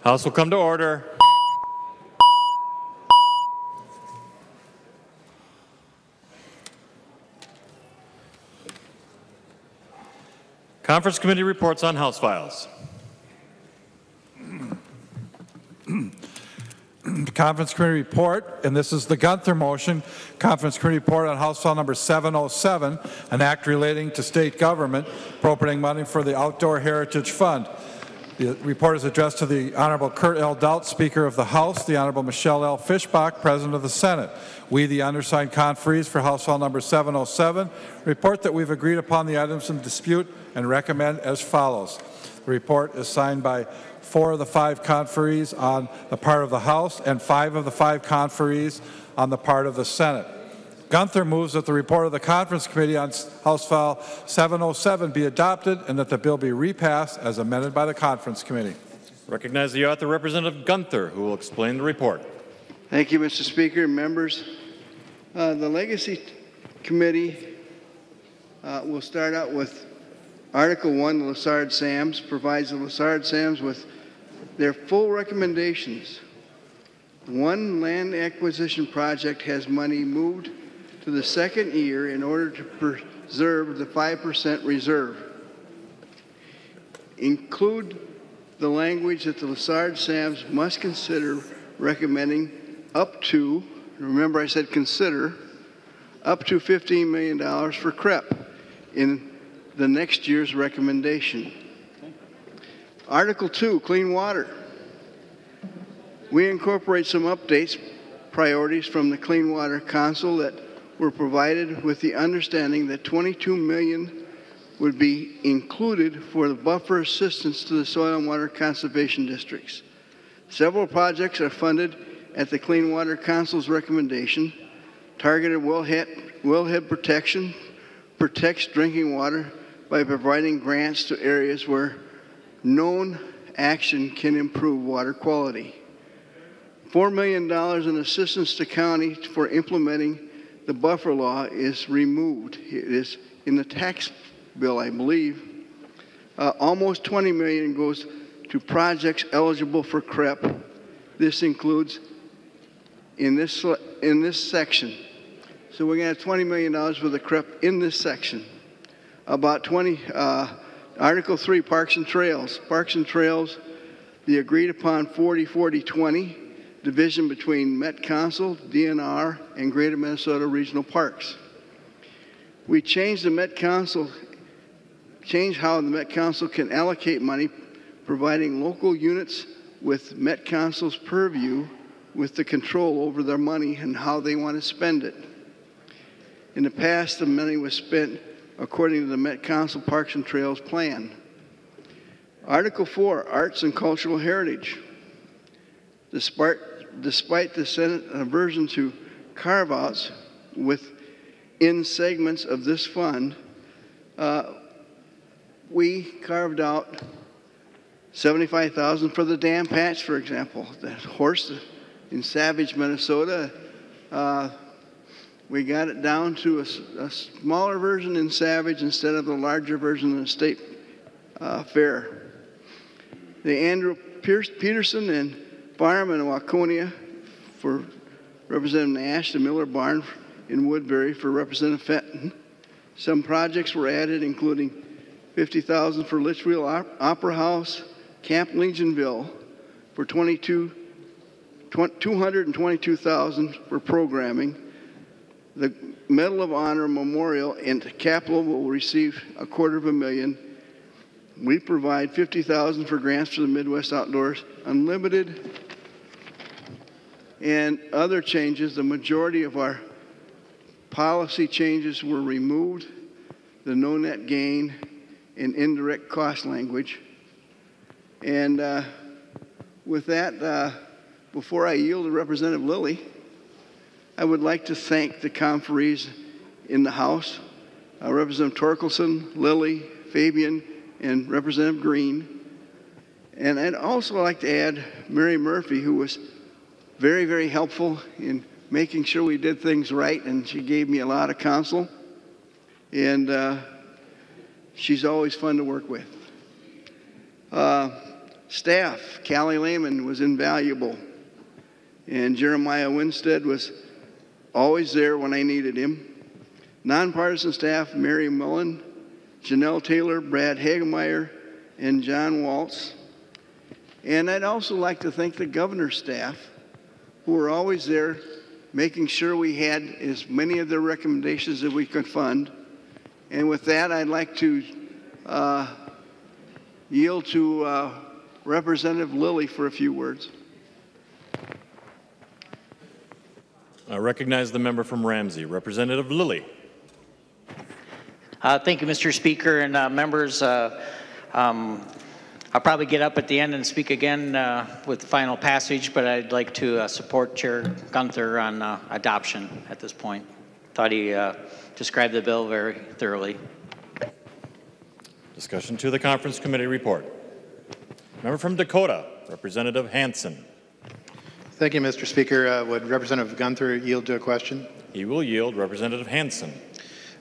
House will come to order. Conference Committee reports on House files. Conference Committee report, and this is the Gunther motion. Conference Committee report on House File number 707, an act relating to state government appropriating money for the Outdoor Heritage Fund. The report is addressed to the Honorable Kurt L. Doudt, Speaker of the House, the Honorable Michelle L. Fischbach, President of the Senate. We, the undersigned conferees for House File number 707, report that we've agreed upon the items in dispute and recommend as follows. The report is signed by 4 of the 5 conferees on the part of the House and 5 of the 5 conferees on the part of the Senate. Gunther moves that the report of the Conference Committee on House File 707 be adopted and that the bill be repassed as amended by the Conference Committee. Recognize the author, Representative Gunther, who will explain the report. Thank you, Mr. Speaker and members. The Legacy Committee will start out with Article 1, the Lessard-Sams, provides the Lessard-Sams with their full recommendations. One land acquisition project has money moved to the second year in order to preserve the 5% reserve. Include the language that the Lessard-Sams must consider recommending up to, remember I said consider, up to $15 million for CREP in the next year's recommendation. Article 2, Clean Water. We incorporate some updates, priorities from the Clean Water Council that were provided with the understanding that $22 million would be included for the buffer assistance to the soil and water conservation districts. Several projects are funded at the Clean Water Council's recommendation. Targeted wellhead protection protects drinking water by providing grants to areas where known action can improve water quality. $4 million in assistance to county for implementing the buffer law is removed. It is in the tax bill, I believe. Almost $20 million goes to projects eligible for CREP. This includes in this section. So we're going to have $20 million for the CREP in this section. About Article 3, Parks and Trails. Parks and Trails, the agreed upon 40-40-20 division between Met Council, DNR, and Greater Minnesota Regional Parks. We changed how the Met Council can allocate money, providing local units with Met Council's purview with the control over their money and how they want to spend it. In the past, the money was spent according to the Met Council Parks and Trails plan. Article 4, Arts and Cultural Heritage. Despite the Senate aversion to carve-outs within segments of this fund, we carved out $75,000 for the dam patch, for example. The horse in Savage, Minnesota, we got it down to a smaller version in Savage instead of the larger version in the state fair. The Andrew Peterson and Farm in Waconia for Representative Nash, the Miller Barn in Woodbury for Representative Fenton. Some projects were added, including $50,000 for Litchfield Opera House, Camp Legionville for $222,000 for programming. The Medal of Honor Memorial in Capitol will receive $250,000. We provide $50,000 for grants for the Midwest Outdoors Unlimited and other changes. The majority of our policy changes were removed, the no net gain and indirect cost language. And with that, before I yield to Representative Lilly, I would like to thank the conferees in the House, Representative Torkelson, Lilly, Fabian, and Representative Green. And I'd also like to add Mary Murphy, who was very, very helpful in making sure we did things right, and she gave me a lot of counsel. And she's always fun to work with. Staff, Callie Lehman was invaluable. And Jeremiah Winstead was always there when I needed him. Nonpartisan staff, Mary Mullen, Janelle Taylor, Brad Hagemeyer, and John Waltz. And I'd also like to thank the governor's staff, who were always there making sure we had as many of their recommendations that we could fund. And with that, I'd like to yield to Representative Lilly for a few words. I recognize the member from Ramsey, Representative Lilly. Thank you, Mr. Speaker, and members. I'll probably get up at the end and speak again with the final passage, but I'd like to support Chair Gunther on adoption at this point. Thought he described the bill very thoroughly. Discussion to the Conference Committee report. Member from Dakota, Representative Hansen. Thank you, Mr. Speaker. Would Representative Gunther yield to a question? He will yield. Representative Hansen.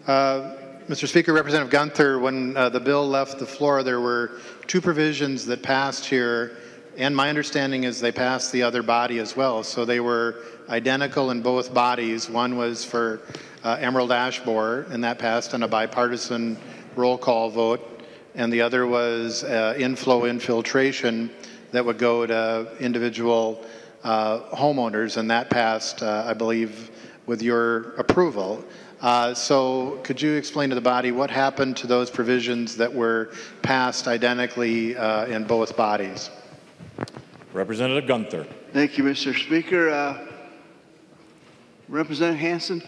Mr. Speaker, Representative Gunther, when the bill left the floor, there were two provisions that passed here, and my understanding is they passed the other body as well. So they were identical in both bodies. One was for Emerald Ash Borer, and that passed on a bipartisan roll call vote, and the other was inflow infiltration that would go to individual homeowners, and that passed, I believe, with your approval. So could you explain to the body what happened to those provisions that were passed identically in both bodies? Representative Gunther. Thank you, Mr. Speaker. Representative Hansen,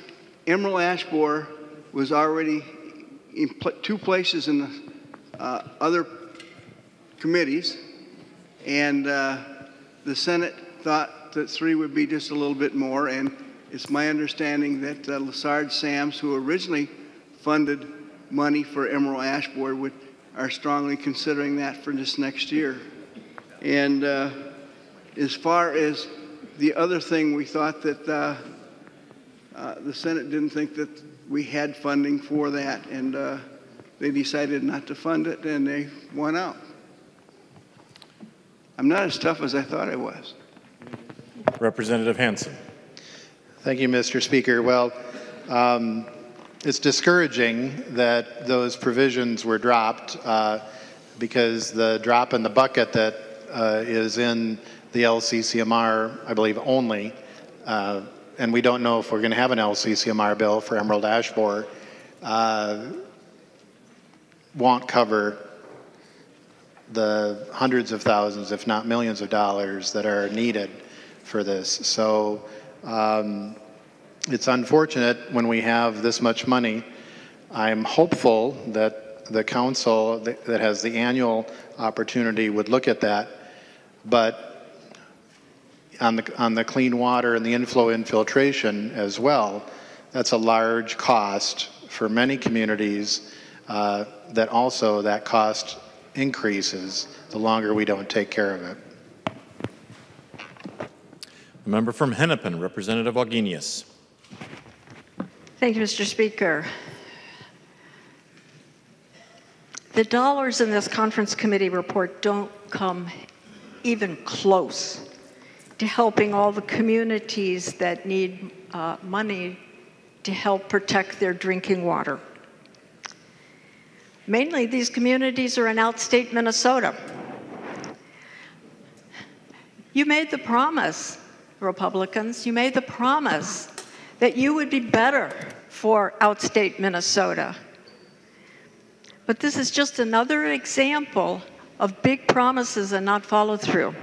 Emerald Ash Borer was already in two places in the other committees, and the Senate thought that 3 would be just a little bit more, and it's my understanding that Lessard Sams, who originally funded money for Emerald Ash Borer, are strongly considering that for this next year. And as far as the other thing, we thought that the Senate didn't think that we had funding for that, and they decided not to fund it, and they won out. I'm not as tough as I thought I was. Representative Hansen. Thank you, Mr. Speaker. Well, it's discouraging that those provisions were dropped because the drop in the bucket that is in the LCCMR, I believe, only, and we don't know if we're going to have an LCCMR bill for Emerald Ash Borer, won't cover the hundreds of thousands, if not millions of dollars that are needed for this. So it's unfortunate when we have this much money. I'm hopeful that the council that has the annual opportunity would look at that, but on the clean water and the inflow infiltration as well, that's a large cost for many communities that also that cost increases the longer we don't take care of it. A member from Hennepin, Representative Augenius. Thank you, Mr. Speaker. The dollars in this conference committee report don't come even close to helping all the communities that need money to help protect their drinking water. Mainly, these communities are in outstate Minnesota. You made the promise, Republicans, you made the promise that you would be better for outstate Minnesota. But this is just another example of big promises and not follow through.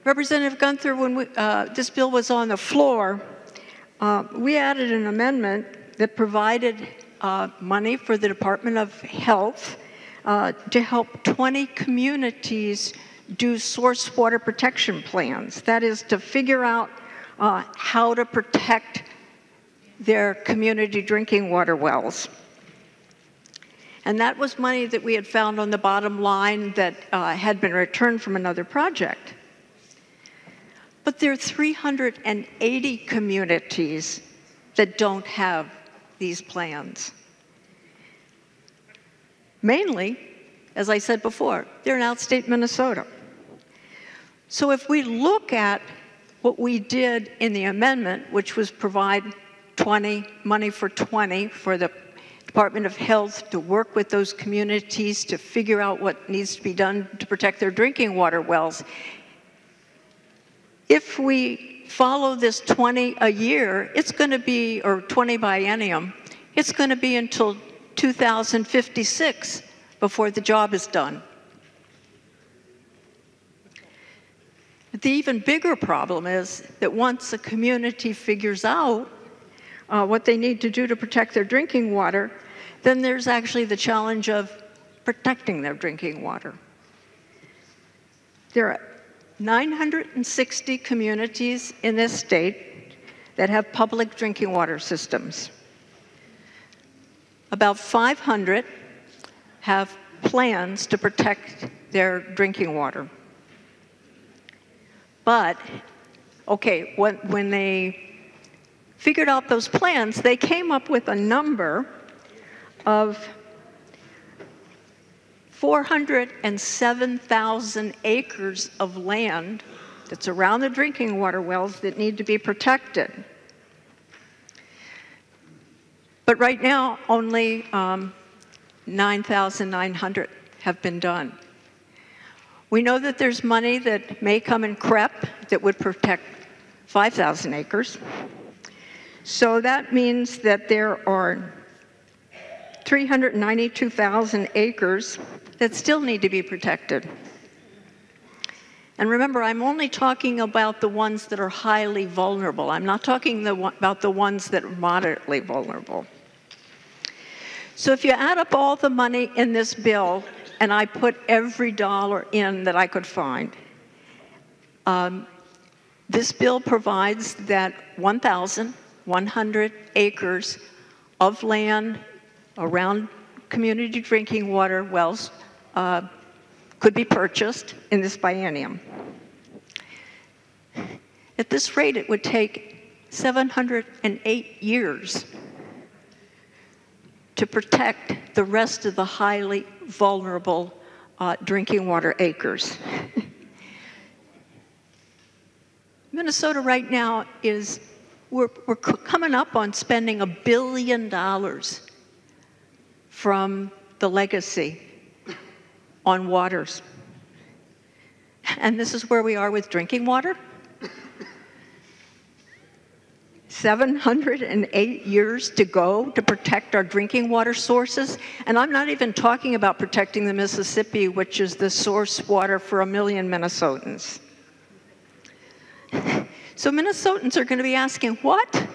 Representative Gunther, when this bill was on the floor, we added an amendment that provided money for the Department of Health to help 20 communities do source water protection plans. That is to figure out how to protect their community drinking water wells. And that was money that we had found on the bottom line that had been returned from another project. But there are 380 communities that don't have these plans. Mainly, as I said before, they're in outstate Minnesota. So if we look at what we did in the amendment, which was provide money for 20 for the Department of Health to work with those communities to figure out what needs to be done to protect their drinking water wells. If we follow this 20 a year, it's going to be, or 20 biennium, it's going to be until 2056 before the job is done. The even bigger problem is that once a community figures out what they need to do to protect their drinking water, then there's actually the challenge of protecting their drinking water. There are 960 communities in this state that have public drinking water systems. About 500 have plans to protect their drinking water. But, okay, when they figured out those plans, they came up with a number of 407,000 acres of land that's around the drinking water wells that need to be protected. But right now, only 9,900 have been done. We know that there's money that may come in CREP that would protect 5,000 acres. So that means that there are 392,000 acres that still need to be protected. And remember, I'm only talking about the ones that are highly vulnerable. I'm not talking about the ones that are moderately vulnerable. So if you add up all the money in this bill, and I put every dollar in that I could find, this bill provides that 1,100 acres of land around community drinking water wells could be purchased in this biennium. At this rate, it would take 708 years to protect the rest of the highly vulnerable drinking water acres. Minnesota right now we're coming up on spending $1 billion from the legacy on waters. And this is where we are with drinking water. 708 years to go to protect our drinking water sources. And I'm not even talking about protecting the Mississippi, which is the source water for 1 million Minnesotans. So Minnesotans are going to be asking, what?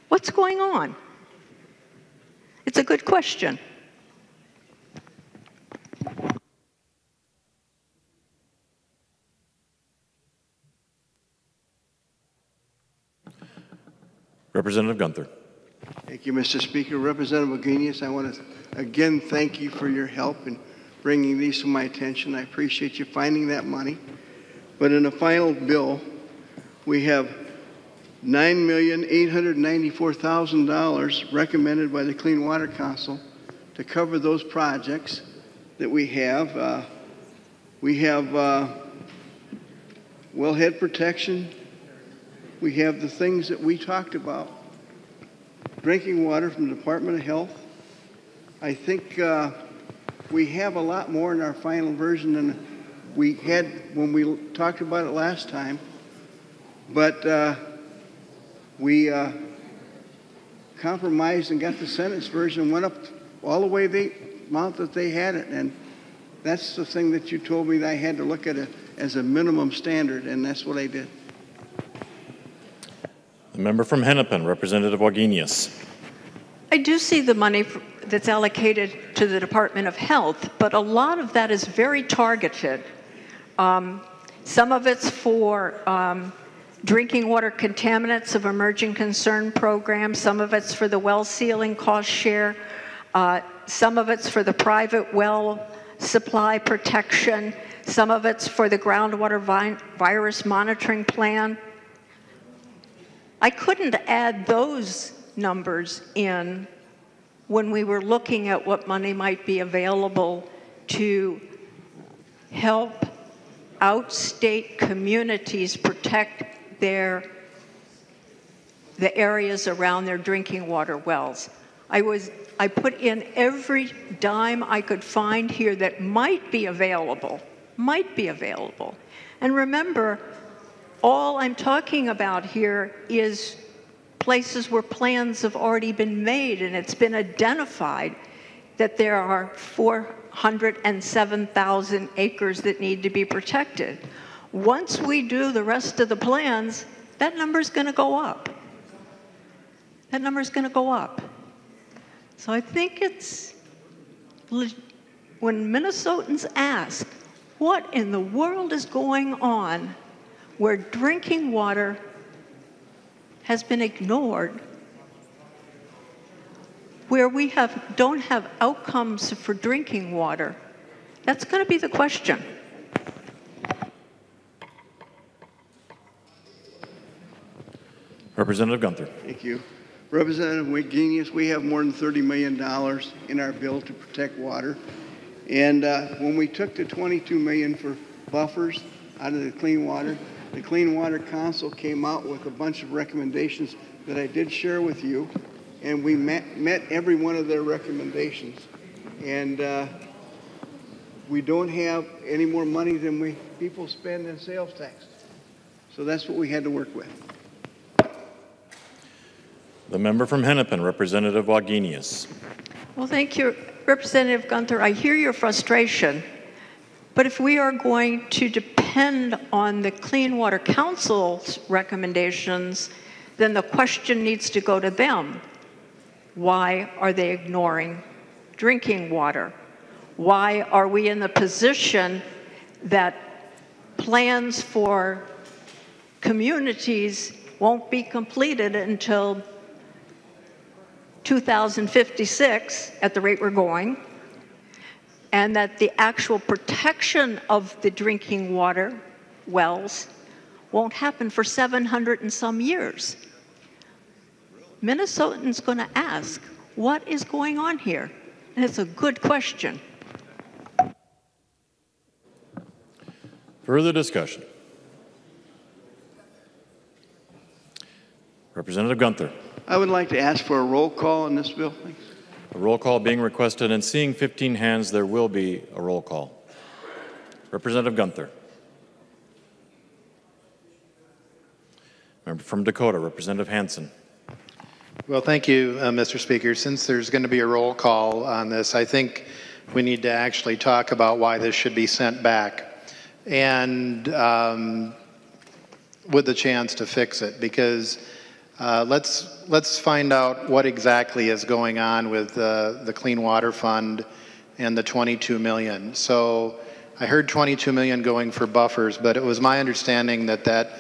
What's going on? It's a good question. Representative Gunther. Thank you, Mr. Speaker. Representative Wagenius, I want to again thank you for your help in bringing these to my attention. I appreciate you finding that money. But in the final bill, we have $9,894,000 recommended by the Clean Water Council to cover those projects that we have. We have wellhead protection. We have the things that we talked about. Drinking water from the Department of Health. I think we have a lot more in our final version than we had when we talked about it last time. But we compromised and got the Senate's version, went up all the way the amount that they had it. And that's the thing that you told me that I had to look at it as a minimum standard, and that's what I did. The member from Hennepin, Representative Wagenius. I do see the money that's allocated to the Department of Health, but a lot of that is very targeted. Some of it's for drinking water contaminants of emerging concern programs. Some of it's for the well sealing cost share. Some of it's for the private well supply protection. Some of it's for the groundwater virus monitoring plan. I couldn't add those numbers in when we were looking at what money might be available to help outstate communities protect the areas around their drinking water wells. I put in every dime I could find here that might be available. And remember, all I'm talking about here is places where plans have already been made, and it's been identified that there are 407,000 acres that need to be protected. Once we do the rest of the plans, that number's going to go up. That number's going to go up. So I think it's, when Minnesotans ask, what in the world is going on where drinking water has been ignored, where we don't have outcomes for drinking water? That's going to be the question. Representative Gunther. Thank you. Representative Wagenius, we have more than $30 million in our bill to protect water. And when we took the $22 million for buffers out of the Clean Water Council came out with a bunch of recommendations that I did share with you, and we met every one of their recommendations. And we don't have any more money than people spend in sales tax. So that's what we had to work with. The member from Hennepin, Representative Wagenius. Well, thank you, Representative Gunther. I hear your frustration, but if we are going to depend on the Clean Water Council's recommendations, then the question needs to go to them. Why are they ignoring drinking water? Why are we in the position that plans for communities won't be completed until 2056 at the rate we're going, and that the actual protection of the drinking water wells won't happen for 700 and some years? Minnesotans going to ask, what is going on here? And it's a good question. Further discussion. Representative Gunther. I would like to ask for a roll call on this bill, thanks. A roll call being requested, and seeing 15 hands, there will be a roll call. Representative Gunther. Member from Dakota, Representative Hansen. Well, thank you, Mr. Speaker. Since there's going to be a roll call on this, I think we need to actually talk about why this should be sent back, and with the chance to fix it, because let's find out what exactly is going on with the Clean Water Fund and the $22 million. So I heard $22 million going for buffers, but it was my understanding that that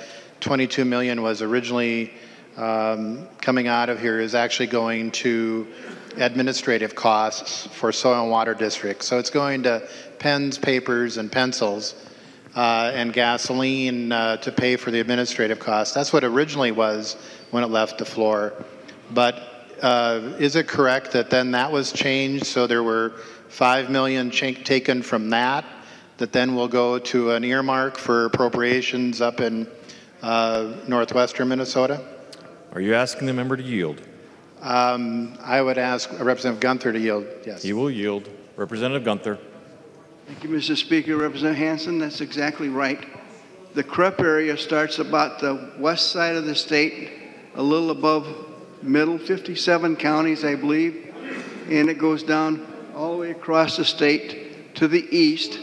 $22 million was originally coming out of here is actually going to administrative costs for soil and water districts. So it's going to pens, papers, and pencils and gasoline to pay for the administrative costs. That's what originally was when it left the floor. But is it correct that then that was changed, so there were $5 million taken from that then will go to an earmark for appropriations up in northwestern Minnesota? Are you asking the member to yield? I would ask Representative Gunther to yield, yes. He will yield. Representative Gunther. Thank you, Mr. Speaker. Representative Hansen, that's exactly right. The CREP area starts about the west side of the state, a little above middle, 57 counties, I believe, and it goes down all the way across the state to the east.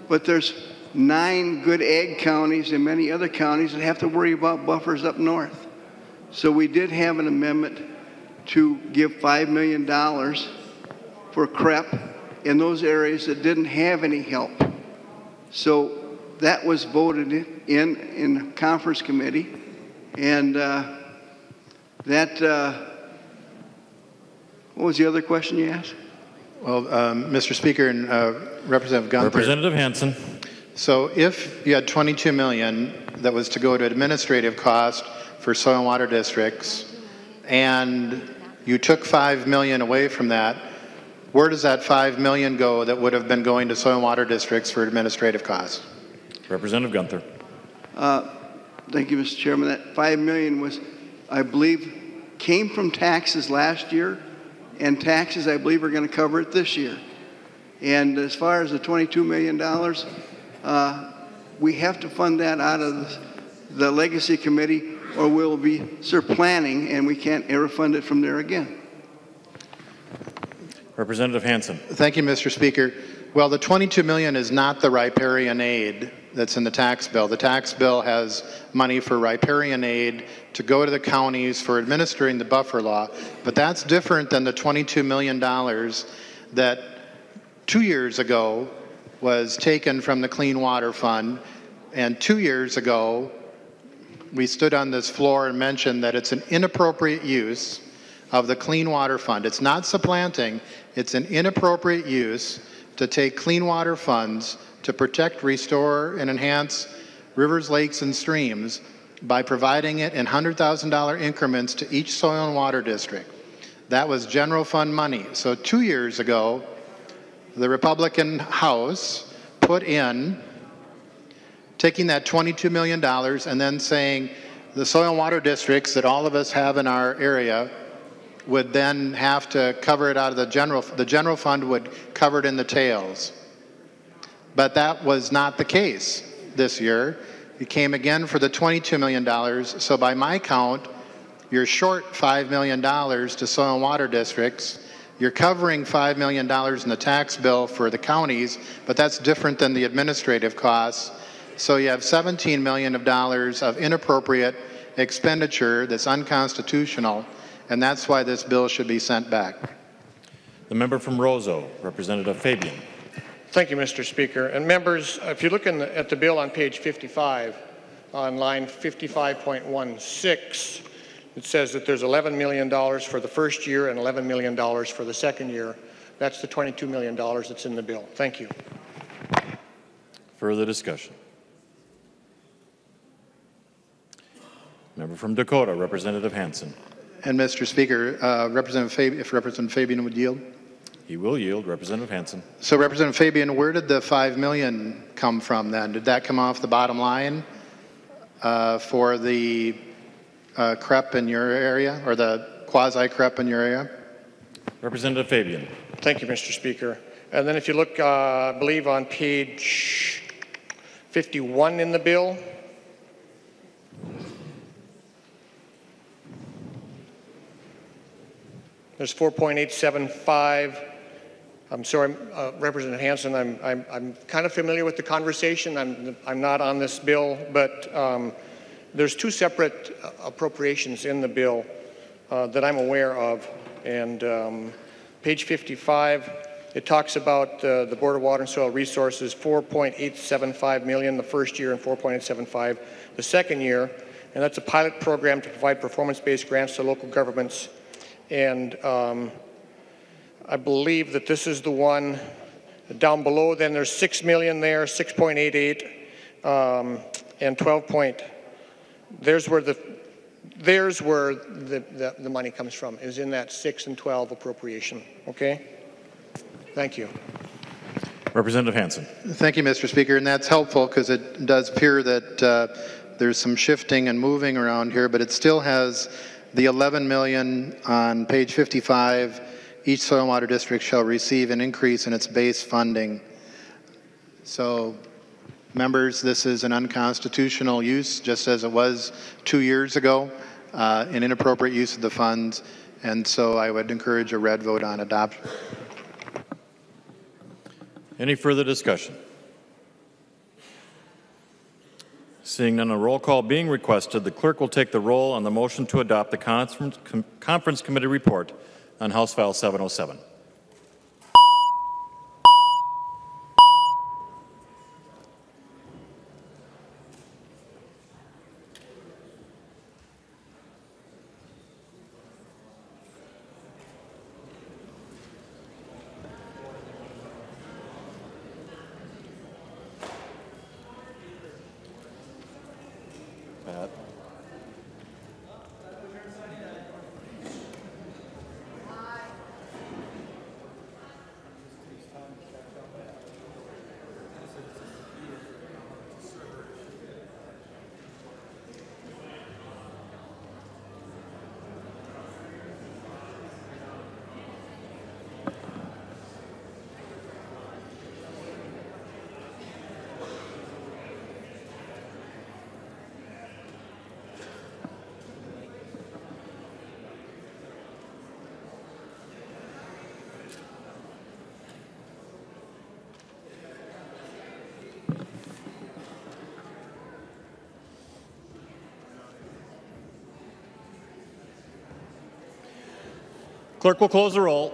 But there's 9 good ag counties and many other counties that have to worry about buffers up north. So we did have an amendment to give $5 million for CREP in those areas that didn't have any help. So that was voted in conference committee, and what was the other question you asked? Well, Mr. Speaker and Representative Gunther. Representative Hansen. So if you had $22 million that was to go to administrative cost for soil and water districts, and You took $5 million away from that. Where does that $5 million go that would have been going to soil and water districts for administrative costs? Representative Gunther. Thank you, Mr. Chairman. That $5 million was, I believe, came from taxes last year, and taxes, I believe, are going to cover it this year. And as far as the $22 million, we have to fund that out of the Legacy Committee, or we'll be planning, and we can't ever fund it from there again. Representative Hansen. Thank you, Mr. Speaker. Well, the $22 million is not the riparian aid that's in the tax bill. The tax bill has money for riparian aid to go to the counties for administering the buffer law, but that's different than the $22 million that 2 years ago was taken from the Clean Water Fund, and 2 years ago we stood on this floor and mentioned that it's an inappropriate use of the Clean Water Fund. It's not supplanting, it's an inappropriate use to take clean water funds to protect, restore, and enhance rivers, lakes, and streams by providing it in $100,000 increments to each soil and water district. That was general fund money. So 2 years ago, the Republican House put in taking that $22 million and then saying the soil and water districts that all of us have in our area would then have to cover it out of the general fund would cover it in the tails. But that was not the case this year. It came again for the $22 million. So by my count, you're short $5 million to soil and water districts. You're covering $5 million in the tax bill for the counties, but that's different than the administrative costs. So you have $17 million of inappropriate expenditure that's unconstitutional, and that's why this bill should be sent back. The member from Roseau, Representative Fabian. Thank you, Mr. Speaker. And members, if you look at the bill on page 55, on line 55.16, it says that there's $11 million for the first year and $11 million for the second year. That's the $22 million that's in the bill. Thank you. Further discussion. Member from Dakota, Representative Hansen. And Mr. Speaker, if Representative Fabian would yield. He will yield. Representative Hansen. So Representative Fabian, where did the $5 million come from then? Did that come off the bottom line for the CREP in your area, or the quasi-CREP in your area? Representative Fabian. Thank you, Mr. Speaker. And then if you look, I believe on page 51 in the bill, there's 4.875. I'm sorry, Representative Hansen, I'm kind of familiar with the conversation. I'm not on this bill, but there's two separate appropriations in the bill that I'm aware of. And page 55, it talks about the Board of Water and Soil Resources, $4.875 million the first year and $4.875 the second year. And that's a pilot program to provide performance-based grants to local governments. And I believe that this is the one down below. Then there's $6 million there, 6.88, and 12. There's where the money comes from, is in that 6 and 12 appropriation. Okay. Thank you. Representative Hansen. Thank you, Mr. Speaker, and that's helpful because it does appear that there's some shifting and moving around here, but it still has the $11 million on page 55. Each soil and water district shall receive an increase in its base funding. So, members, this is an unconstitutional use, just as it was 2 years ago, an inappropriate use of the funds, and so I would encourage a red vote on adoption. Any further discussion? Seeing none, a roll call being requested, the clerk will take the roll on the motion to adopt the Conference Committee report on House File 707. Pat. Clerk will close the roll.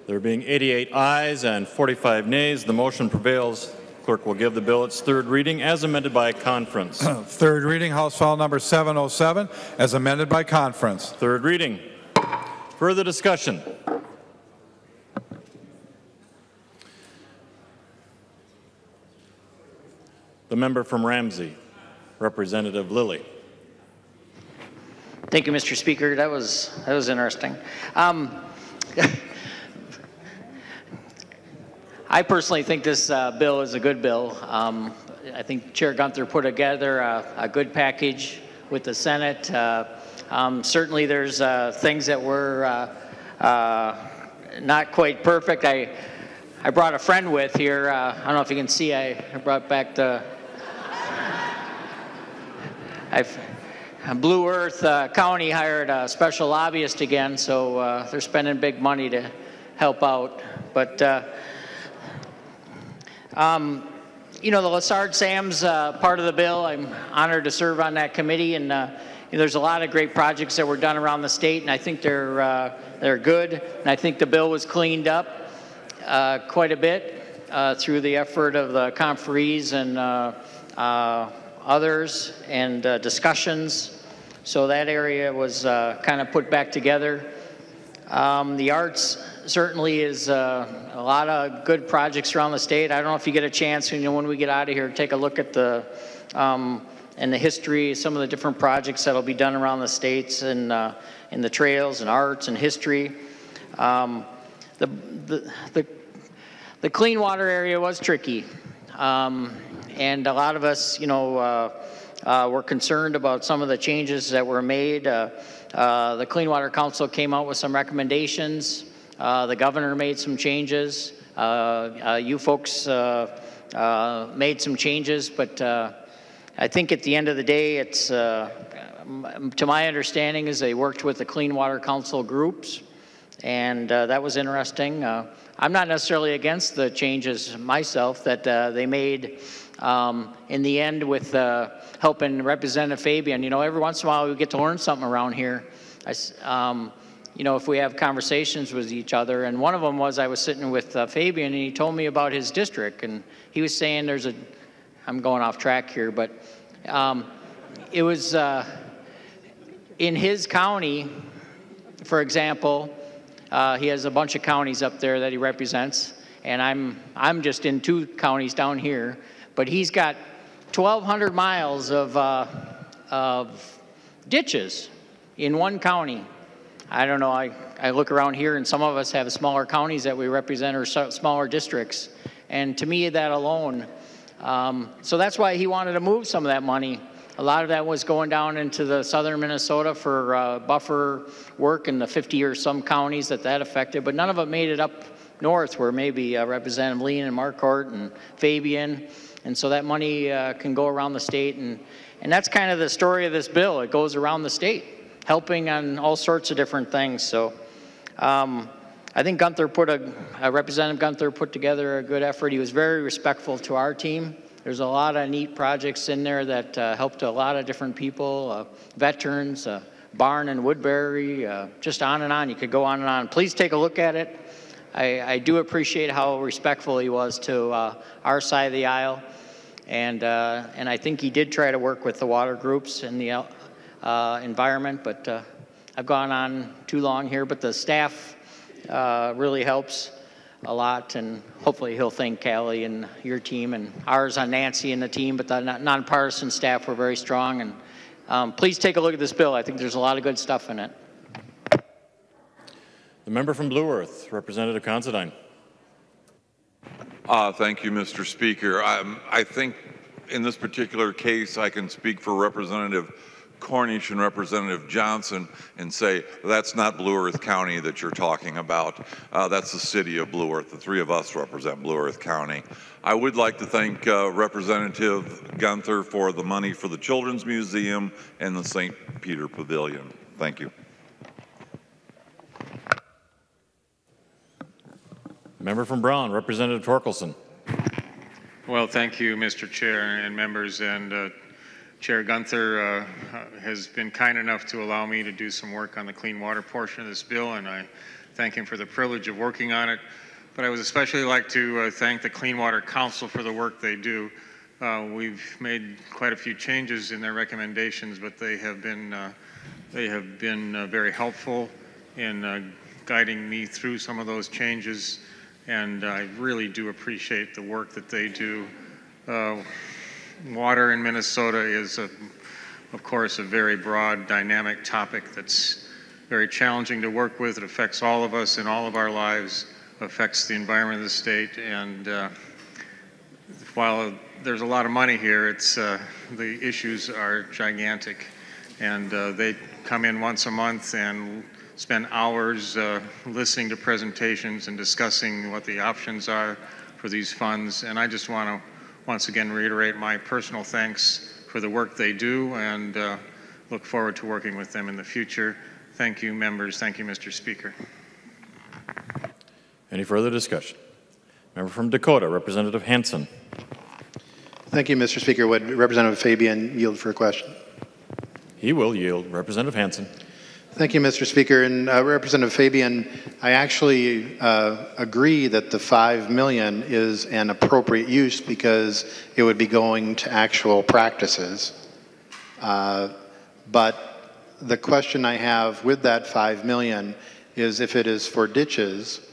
There being 88 ayes and 45 nays, the motion prevails. Clerk will give the bill its third reading as amended by conference. Third reading, House File Number 707, as amended by conference. Third reading. Further discussion. The member from Ramsey, Representative Lilly. Thank you, Mr. Speaker. That was interesting. I personally think this bill is a good bill. I think Chair Gunther put together a good package with the Senate. Certainly there's things that were not quite perfect. I brought a friend with here. I don't know if you can see, I brought back the Blue Earth County hired a special lobbyist again, so they're spending big money to help out. But you know, the Lessard-Sams part of the bill, I'm honored to serve on that committee, and there's a lot of great projects that were done around the state, and I think they're good, and I think the bill was cleaned up quite a bit through the effort of the conferees and others and discussions. So that area was kind of put back together. The arts certainly is a lot of good projects around the state. I don't know if you get a chance, when we get out of here, take a look at the and the history, some of the different projects that'll be done around the states and in the trails and arts and history. The clean water area was tricky, and a lot of us, were concerned about some of the changes that were made. The Clean Water Council came out with some recommendations. The governor made some changes. You folks made some changes, but I think at the end of the day, it's, to my understanding, is they worked with the Clean Water Council groups, and that was interesting. I'm not necessarily against the changes myself that they made in the end with helping Representative Fabian. Every once in a while we get to learn something around here. If we have conversations with each other. And one of them was I was sitting with Fabian, and he told me about his district, and he was saying I'm going off track here, but it was in his county, for example, he has a bunch of counties up there that he represents, and I'm just in 2 counties down here, but he's got 1,200 miles of ditches in one county. I don't know, I look around here and some of us have smaller counties that we represent or smaller districts. And to me, that alone, so that's why he wanted to move some of that money. A lot of that was going down into the southern Minnesota for buffer work in the 50 or some counties that affected, but none of it made it up north where maybe Representative Lean and Marquardt and Fabian. And so that money can go around the state. And that's kind of the story of this bill. It goes around the state, helping on all sorts of different things. So I think Representative Gunther put together a good effort. He was very respectful to our team. There's a lot of neat projects in there that helped a lot of different people, veterans, Barn and Woodbury, just on and on. You could go on and on. Please take a look at it. I do appreciate how respectful he was to our side of the aisle. And I think he did try to work with the water groups and the environment, but I've gone on too long here, but the staff really helps a lot, and hopefully he'll thank Callie and your team and ours on Nancy and the team, but the nonpartisan staff were very strong. And please take a look at this bill. I think there's a lot of good stuff in it. The member from Blue Earth, Representative Considine. Thank you, Mr. Speaker. I think in this particular case, I can speak for Representative Cornish and Representative Johnson and say that's not Blue Earth County that you're talking about. That's the city of Blue Earth. The 3 of us represent Blue Earth County. I would like to thank Representative Gunther for the money for the Children's Museum and the St. Peter Pavilion. Thank you. Member from Brown, Representative Torkelson. Well, thank you, Mr. Chair and members. And Chair Gunther has been kind enough to allow me to do some work on the clean water portion of this bill, and I thank him for the privilege of working on it. But I would especially like to thank the Clean Water Council for the work they do. We've made quite a few changes in their recommendations, but they have been very helpful in guiding me through some of those changes, and I really do appreciate the work that they do. Water in Minnesota is, of course, a very broad, dynamic topic that's very challenging to work with. It affects all of us in all of our lives, affects the environment of the state, and while there's a lot of money here, it's the issues are gigantic, and they come in once a month and spend hours listening to presentations and discussing what the options are for these funds. And I just want to once again reiterate my personal thanks for the work they do, and look forward to working with them in the future. Thank you, members. Thank you, Mr. Speaker. Any further discussion? Member from Dakota, Representative Hansen. Thank you, Mr. Speaker. Would Representative Fabian yield for a question? He will yield. Representative Hansen. Thank you, Mr. Speaker. And Representative Fabian, I actually agree that the $5 million is an appropriate use because it would be going to actual practices. But the question I have with that $5 million is if it is for ditches,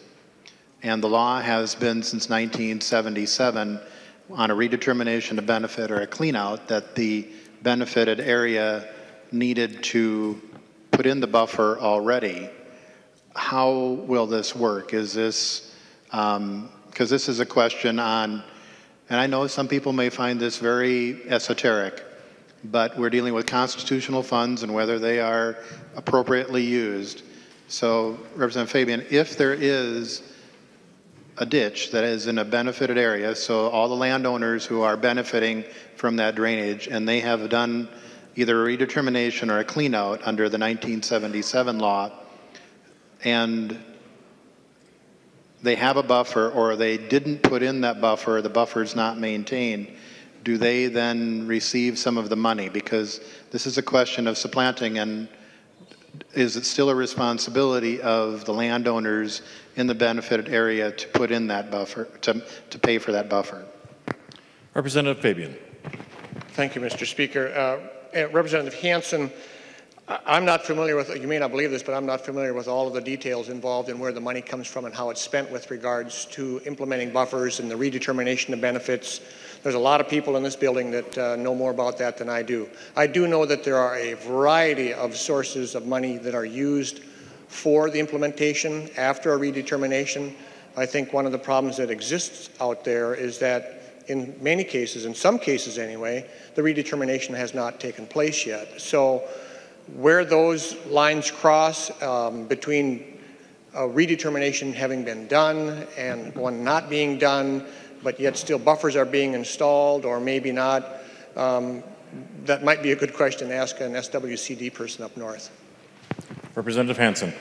and the law has been since 1977 on a redetermination of benefit or a clean-out that the benefited area needed to put in the buffer already. How will this work? Is this, because this is a question on, and I know some people may find this very esoteric, but we're dealing with constitutional funds and whether they are appropriately used. So, Representative Fabian, if there is a ditch that is in a benefited area, so all the landowners who are benefiting from that drainage, and they have done either a redetermination or a clean-out under the 1977 law, and they have a buffer or they didn't put in that buffer, the buffer's not maintained, do they then receive some of the money? Because this is a question of supplanting, and is it still a responsibility of the landowners in the benefited area to put in that buffer, to pay for that buffer? Representative Fabian. Thank you, Mr. Speaker. Representative Hansen, I'm not familiar with, you may not believe this, but I'm not familiar with all of the details involved in where the money comes from and how it's spent with regards to implementing buffers and the redetermination of benefits. There's a lot of people in this building that know more about that than I do. I do know that there are a variety of sources of money that are used for the implementation after a redetermination. I think one of the problems that exists out there is that in many cases, in some cases anyway, the redetermination has not taken place yet. So where those lines cross between a redetermination having been done and one not being done, but yet still buffers are being installed or maybe not, that might be a good question to ask an SWCD person up north. Representative Hansen.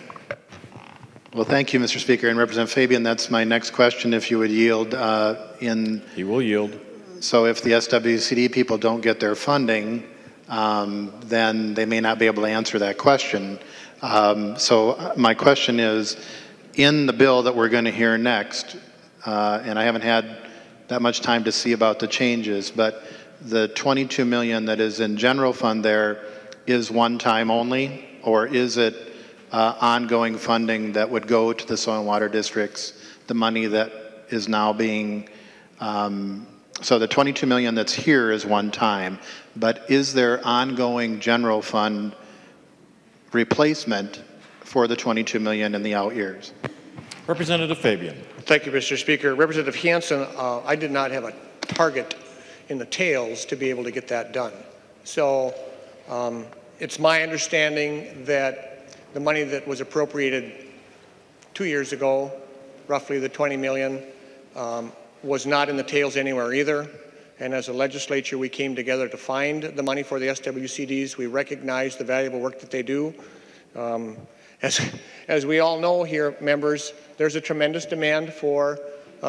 Well, thank you, Mr. Speaker. And Representative Fabian, that's my next question, if you would yield. He will yield. So if the SWCD people don't get their funding, then they may not be able to answer that question. So my question is, in the bill that we're going to hear next, and I haven't had that much time to see about the changes, but the $22 million that is in general fund there is one time only, or is it ongoing funding that would go to the soil and water districts, the money that is now being, so the $22 million that's here is one time, but is there ongoing general fund replacement for the $22 million in the out years? Representative Fabian. Thank you, Mr. Speaker. Representative Hansen, I did not have a target in the tails to be able to get that done. So it's my understanding that the money that was appropriated 2 years ago, roughly the $20 million, was not in the tails anywhere either. And as a legislature, we came together to find the money for the SWCDs. We recognize the valuable work that they do. As we all know here, members, there's a tremendous demand for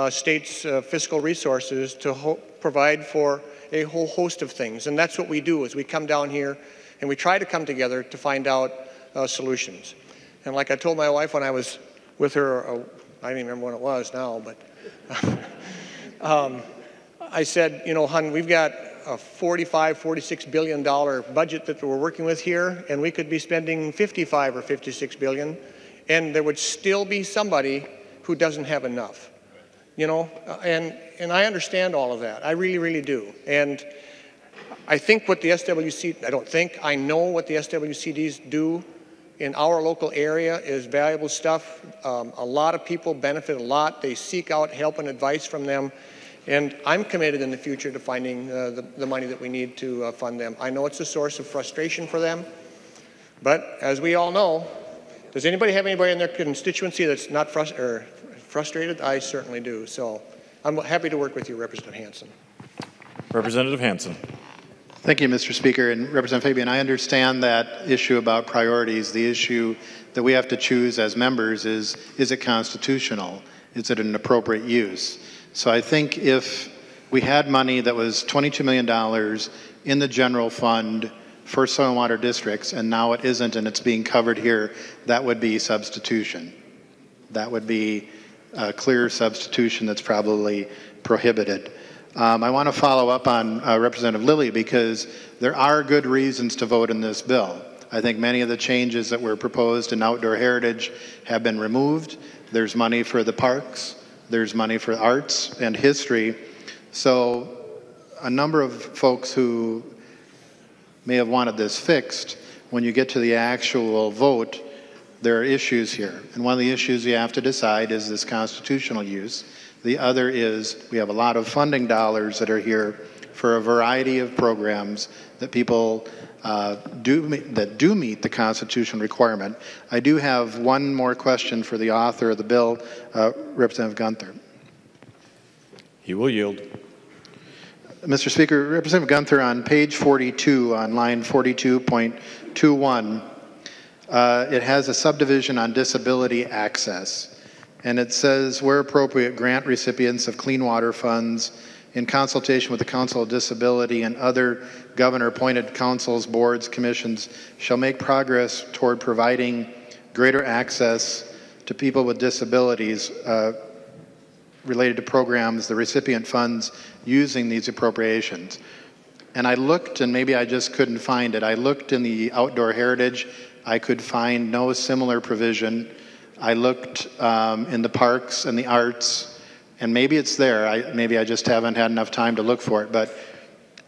states' fiscal resources to provide for a whole host of things. And that's what we do, is we come down here and we try to come together to find out solutions. And like I told my wife when I was with her, I don't even remember when it was now, but I said, you know, hon, we've got a $46 billion budget that we're working with here, and we could be spending 55 or 56 billion, and there would still be somebody who doesn't have enough, you know, and I understand all of that. I really, really do. And I think what the SWC, I know what the SWCDs do in our local area is valuable stuff. A lot of people benefit a lot. They seek out help and advice from them. And I'm committed in the future to finding the money that we need to fund them. I know it's a source of frustration for them, but as we all know, does anybody have anybody in their constituency that's not frustrated? I certainly do. So I'm happy to work with you, Representative Hansen. Representative Hansen. Thank you, Mr. Speaker. And Representative Fabian, I understand that issue about priorities. The issue that we have to choose as members is it constitutional? Is it an appropriate use? So I think if we had money that was $22 million in the general fund for soil and water districts, and now it isn't and it's being covered here, that would be substitution. That would be a clear substitution that's probably prohibited. I want to follow up on Representative Lilly because there are good reasons to vote in this bill. I think many of the changes that were proposed in outdoor heritage have been removed. There's money for the parks. There's money for arts and history. So a number of folks who may have wanted this fixed, when you get to the actual vote, there are issues here. And one of the issues you have to decide is this constitutional use. The other is we have a lot of funding dollars that are here for a variety of programs that people do meet the constitutional requirement. I do have one more question for the author of the bill, Representative Gunther. He will yield. Mr. Speaker, Representative Gunther, on page 42, on line 42.21, it has a subdivision on disability access. And it says, where appropriate, grant recipients of clean water funds in consultation with the Council of Disability and other governor-appointed councils, boards, commissions shall make progress toward providing greater access to people with disabilities related to programs, the recipient funds using these appropriations. And I looked, and maybe I just couldn't find it. I looked in the outdoor heritage. I could find no similar provision. I looked in the parks and the arts, and maybe it's there. Maybe I just haven't had enough time to look for it. But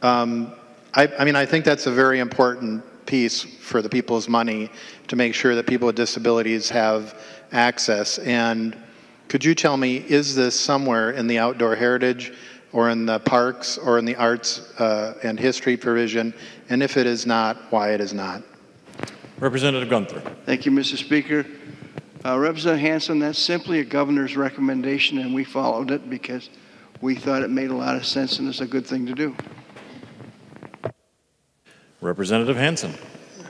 I mean, I think that's a very important piece for the people's money to make sure that people with disabilities have access. And could you tell me, is this somewhere in the outdoor heritage or in the parks or in the arts and history provision? And if it is not, why it is not? Representative Gunther. Thank you, Mr. Speaker. Representative Hansen, that's simply a governor's recommendation, and we followed it because we thought it made a lot of sense and it's a good thing to do. Representative Hansen.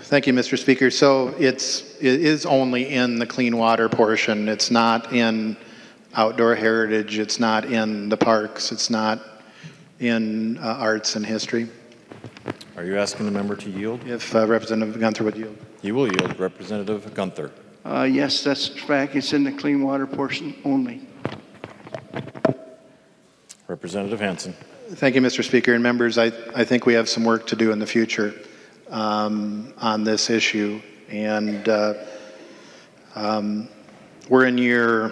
Thank you, Mr. Speaker. So it is only in the clean water portion. It's not in outdoor heritage. It's not in the parks. It's not in arts and history. Are you asking the member to yield? If Representative Gunther would yield. He will yield. Representative Gunther. Yes, that's fact. It's in the clean water portion only. Representative Hansen. Thank you, Mr. Speaker. And members, I think we have some work to do in the future on this issue. And we're in year,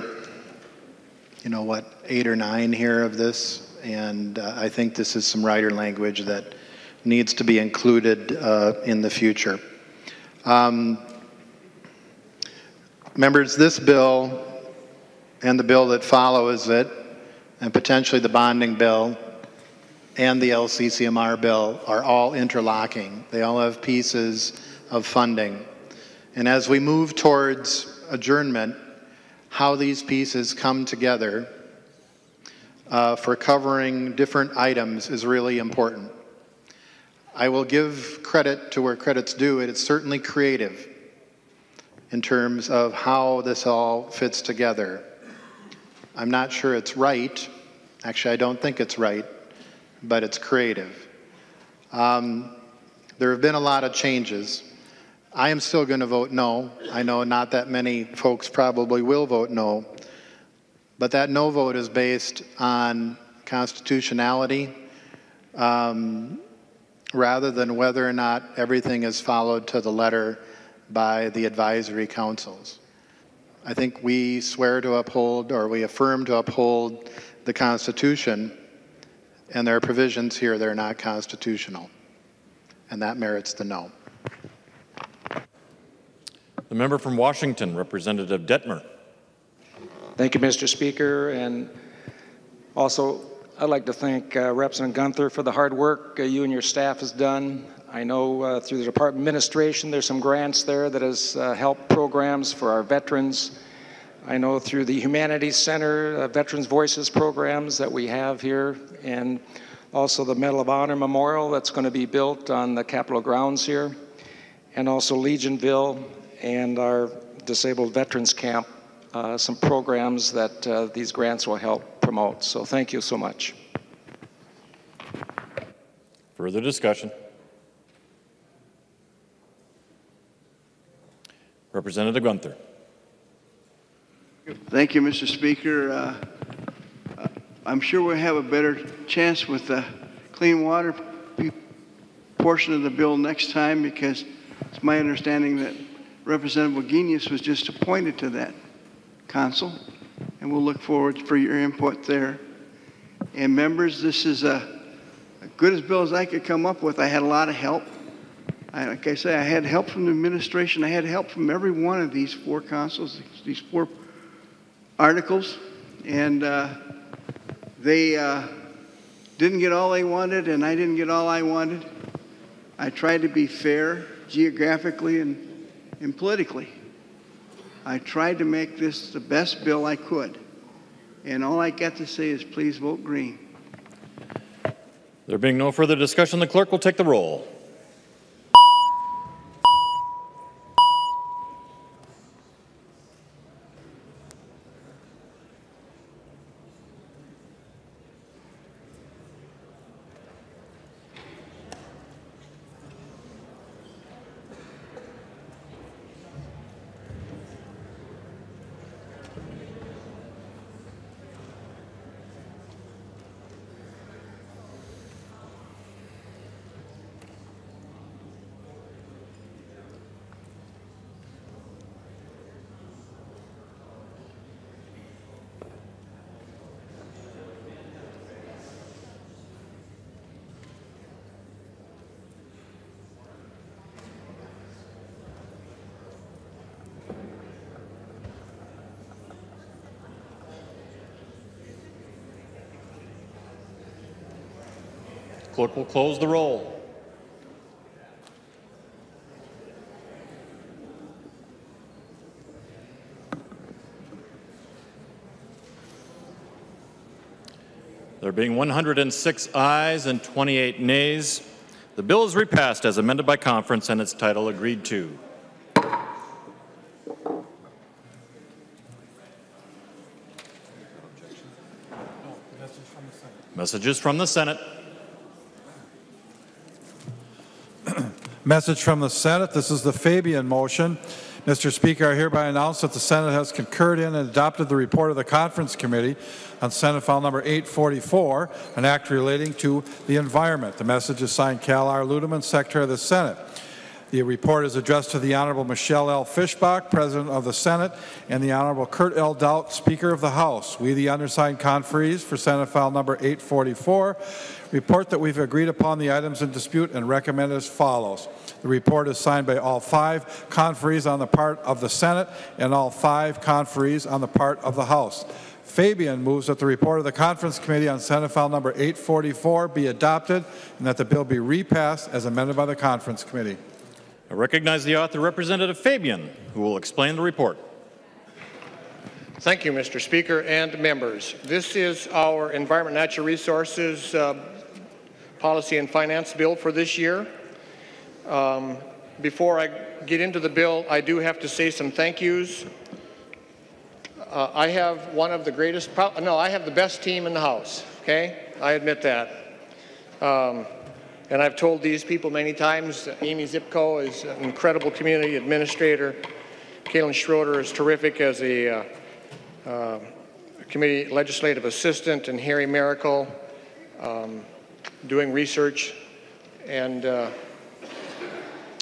8 or 9 here of this. And I think this is some rider language that needs to be included in the future. Members, this bill and the bill that follows it, and potentially the bonding bill and the LCCMR bill are all interlocking. They all have pieces of funding. And as we move towards adjournment, how these pieces come together for covering different items is really important. I will give credit to where credit's due. It's certainly creative. in terms of how this all fits together. I'm not sure it's right. Actually, I don't think it's right, but it's creative. There have been a lot of changes. I am still going to vote no. I know not that many folks probably will vote no, but that no vote is based on constitutionality rather than whether or not everything is followed to the letter by the advisory councils. I think we swear to uphold, or we affirm to uphold, the Constitution, and there are provisions here that are not constitutional, and that merits the no. The member from Washington, Representative Detmer. Thank you, Mr. Speaker, and also I'd like to thank Representative Gunther for the hard work you and your staff has done. I know through the Department of Administration there's some grants there that has helped programs for our veterans. I know through the Humanities Center, Veterans Voices programs that we have here, and also the Medal of Honor Memorial that's going to be built on the Capitol grounds here, and also Legionville and our Disabled Veterans Camp, some programs that these grants will help promote. So thank you so much. Further discussion? Representative Gunther. Thank you, Mr. Speaker. I'm sure we'll have a better chance with the clean water portion of the bill next time, because it's my understanding that Representative Wagenius was just appointed to that council, and we'll look forward for your input there. And members, this is as good as bill as I could come up with. I had a lot of help. Like I say, I had help from the administration. I had help from every one of these four councils, these four articles, and they didn't get all they wanted, and I didn't get all I wanted. I tried to be fair geographically and politically. I tried to make this the best bill I could, and all I got to say is please vote green. There being no further discussion, the clerk will take the roll. Clerk will close the roll. There being 106 ayes and 28 nays, the bill is repassed as amended by conference and its title agreed to. Messages from the Senate. Message from the Senate. This is the Fabian motion. Mr. Speaker, I hereby announce that the Senate has concurred in and adopted the report of the Conference Committee on Senate File Number 844, an act relating to the environment. The message is signed Cal R. Ludeman, Secretary of the Senate. The report is addressed to the Honorable Michelle L. Fischbach, President of the Senate, and the Honorable Kurt L. Doudt, Speaker of the House. We, the undersigned conferees for Senate File Number 844, report that we've agreed upon the items in dispute and recommend as follows. The report is signed by all 5 conferees on the part of the Senate and all 5 conferees on the part of the House. Fabian moves that the report of the Conference Committee on Senate File Number 844 be adopted and that the bill be repassed as amended by the Conference Committee. I recognize the author, Representative Fabian, who will explain the report. Thank you, Mr. Speaker and members. This is our Environment and Natural Resources Policy and Finance Bill for this year. before I get into the bill, I do have to say some thank yous. I have one of the greatest, I have the best team in the House, okay? I admit that. And I've told these people many times, Amy Zipko is an incredible community administrator. Caitlin Schroeder is terrific as a committee legislative assistant, and Harry Miracle doing research, and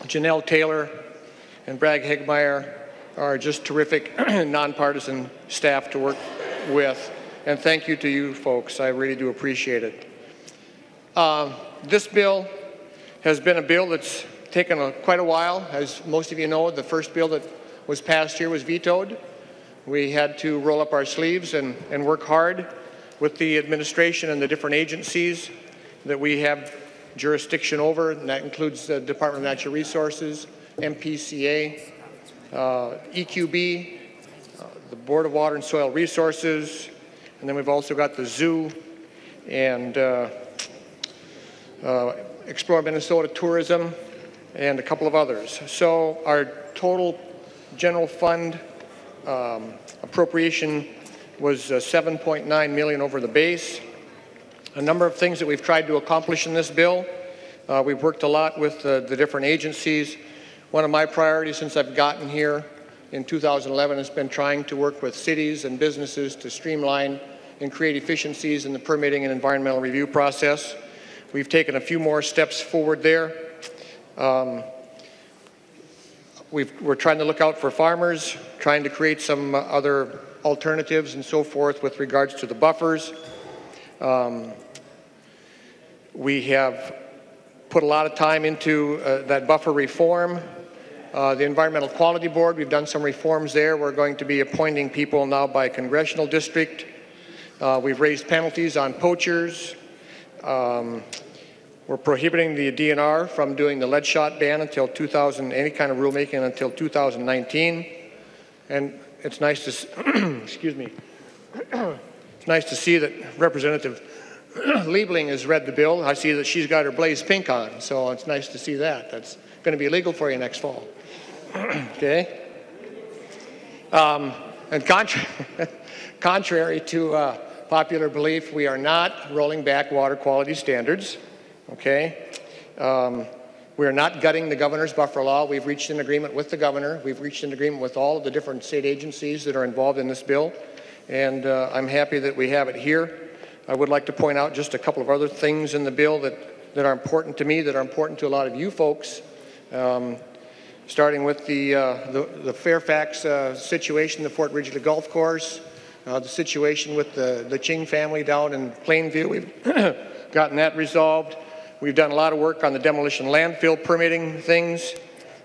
Janelle Taylor and Bragg Hegmeyer are just terrific nonpartisan staff to work with. And thank you to you folks. I really do appreciate it. This bill has been a bill that's taken quite a while. As most of you know, the first bill that was passed here was vetoed. We had to roll up our sleeves and work hard with the administration and the different agencies that we have jurisdiction over, and that includes the Department of Natural Resources, MPCA, EQB, the Board of Water and Soil Resources, and then we've also got the zoo and Explore Minnesota Tourism and a couple of others. So our total general fund appropriation was $7.9 million over the base. A number of things that we've tried to accomplish in this bill. We've worked a lot with the different agencies. One of my priorities since I've gotten here in 2011 has been trying to work with cities and businesses to streamline and create efficiencies in the permitting and environmental review process. We've taken a few more steps forward there. We're trying to look out for farmers, trying to create some other alternatives and so forth with regards to the buffers. We have put a lot of time into that buffer reform. The Environmental Quality Board, we've done some reforms there. We're going to be appointing people now by congressional district. We've raised penalties on poachers. We're prohibiting the DNR from doing the lead shot ban until any kind of rulemaking until 2019. And it's nice to, excuse me, it's nice to see that Representative Liebling has read the bill. I see that she's got her blaze pink on, so it's nice to see that. That's going to be legal for you next fall. Okay? And contrary to popular belief, we are not rolling back water quality standards. Okay? We are not gutting the governor's buffer law. We've reached an agreement with the governor. We've reached an agreement with all of the different state agencies that are involved in this bill. And I'm happy that we have it here. I would like to point out just a couple of other things in the bill that are important to me, that are important to a lot of you folks. Starting with the Fairfax situation, the Fort Ridgely Golf Course, the situation with the Ching family down in Plainview. We've gotten that resolved. We've done a lot of work on the demolition landfill permitting things.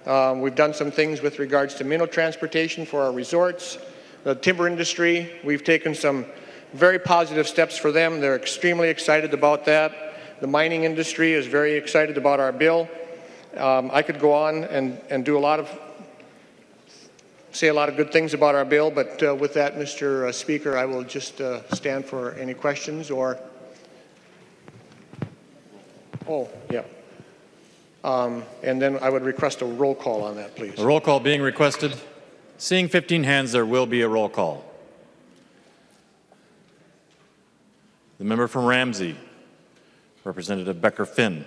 We've done some things with regards to mineral transportation for our resorts. The timber industry, we've taken some very positive steps for them. They're extremely excited about that. The mining industry is very excited about our bill. I could go on and do say a lot of good things about our bill, but with that, Mr. Speaker, I will just stand for any questions or... Oh, yeah. And then I would request a roll call on that, please. A roll call being requested. Seeing 15 hands, there will be a roll call. The member from Ramsey, Representative Becker-Finn.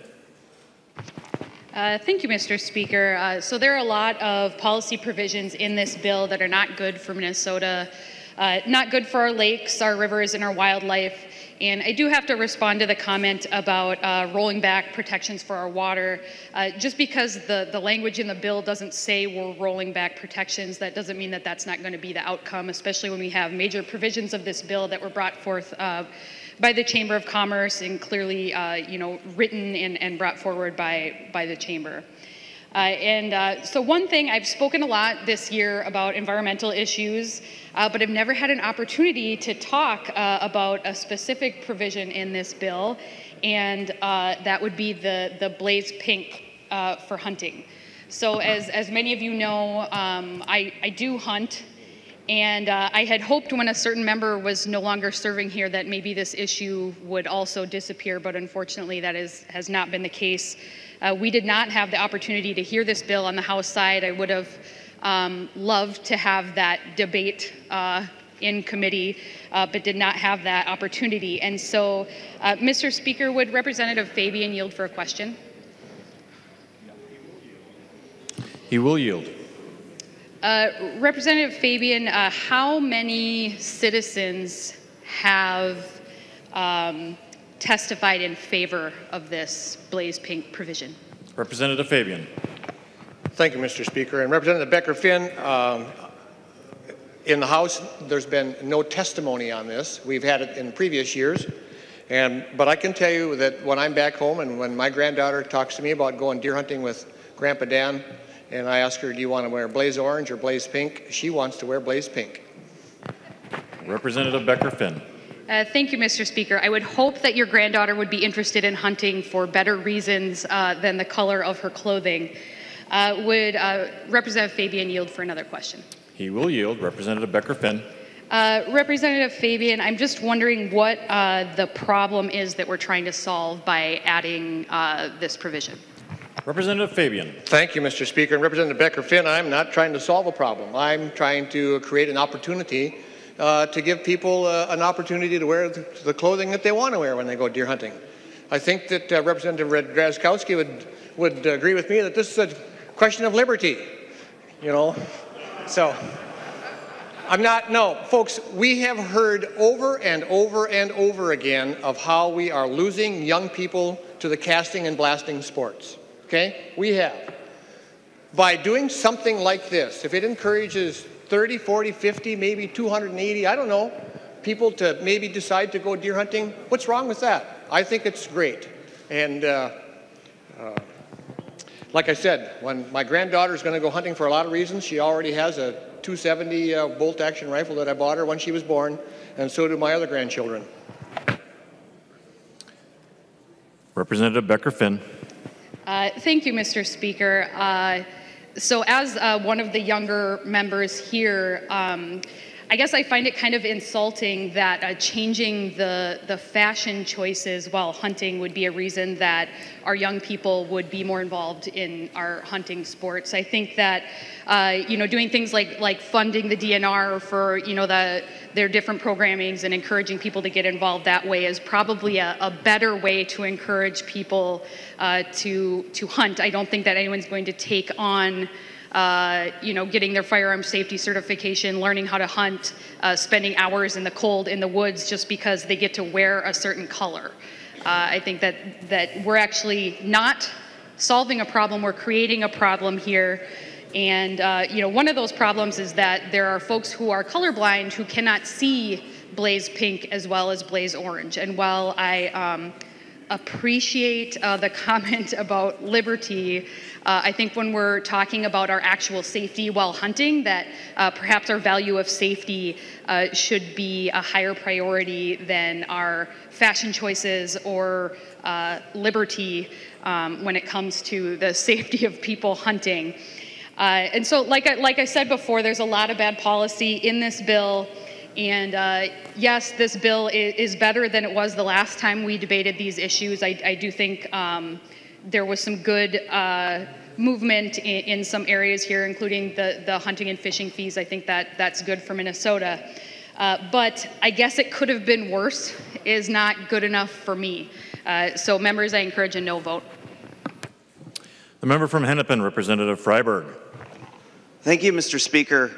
Thank you, Mr. Speaker. So there are a lot of policy provisions in this bill that are not good for Minnesota, not good for our lakes, our rivers, and our wildlife. And I do have to respond to the comment about rolling back protections for our water. Just because the language in the bill doesn't say we're rolling back protections, that doesn't mean that that's not going to be the outcome, especially when we have major provisions of this bill that were brought forth by the Chamber of Commerce and clearly, written and brought forward by the Chamber. So one thing, I've spoken a lot this year about environmental issues, but I've never had an opportunity to talk about a specific provision in this bill, and that would be the blaze pink for hunting. So as many of you know, I do hunt, And I had hoped when a certain member was no longer serving here that maybe this issue would also disappear, but unfortunately that has not been the case. We did not have the opportunity to hear this bill on the House side. I would have loved to have that debate in committee, but did not have that opportunity. And so, Mr. Speaker, would Representative Fabian yield for a question? He will yield. Representative Fabian, how many citizens have testified in favor of this blaze pink provision? Representative Fabian. Thank you, Mr. Speaker. And Representative Becker-Finn, in the House, there's been no testimony on this. We've had it in previous years. But I can tell you that when I'm back home and when my granddaughter talks to me about going deer hunting with Grandpa Dan, and I ask her, do you want to wear blaze orange or blaze pink? She wants to wear blaze pink. Representative Becker-Finn. Thank you, Mr. Speaker. I would hope that your granddaughter would be interested in hunting for better reasons than the color of her clothing. Would Representative Fabian yield for another question? He will yield. Representative Becker-Finn. Representative Fabian, I'm just wondering what the problem is that we're trying to solve by adding this provision. Representative Fabian. Thank you, Mr. Speaker. And Representative Becker-Finn, I'm not trying to solve a problem. I'm trying to create an opportunity to give people an opportunity to wear the clothing that they want to wear when they go deer hunting. I think that Representative Drazkowski would agree with me that this is a question of liberty, you know. So no, folks, we have heard over and over and over again of how we are losing young people to the casting and blasting sports. Okay? We have. By doing something like this, if it encourages 30, 40, 50, maybe 280, I don't know, people to maybe decide to go deer hunting, what's wrong with that? I think it's great. And like I said, when my granddaughter's going to go hunting for a lot of reasons, she already has a 270 bolt-action rifle that I bought her when she was born, and so do my other grandchildren. Representative Becker-Finn. Thank you, Mr. Speaker. So as one of the younger members here, I guess I find it kind of insulting that changing the fashion choices while hunting would be a reason that our young people would be more involved in our hunting sports. I think that doing things like funding the DNR for their different programmings and encouraging people to get involved that way is probably a better way to encourage people to hunt. I don't think that anyone's going to take on getting their firearm safety certification, learning how to hunt, spending hours in the cold in the woods just because they get to wear a certain color. I think that we're actually not solving a problem, we're creating a problem here. And one of those problems is that there are folks who are colorblind who cannot see blaze pink as well as blaze orange. And while I appreciate the comment about liberty, I think when we're talking about our actual safety while hunting, that perhaps our value of safety should be a higher priority than our fashion choices or liberty when it comes to the safety of people hunting. And so, like I said before, there's a lot of bad policy in this bill. And yes, this bill is better than it was the last time we debated these issues. I do think there was some good movement in some areas here, including the hunting and fishing fees. I think that's good for Minnesota. But I guess it could have been worse is not good enough for me. So members, I encourage a no vote. The member from Hennepin, Representative Freiberg. Thank you, Mr. Speaker.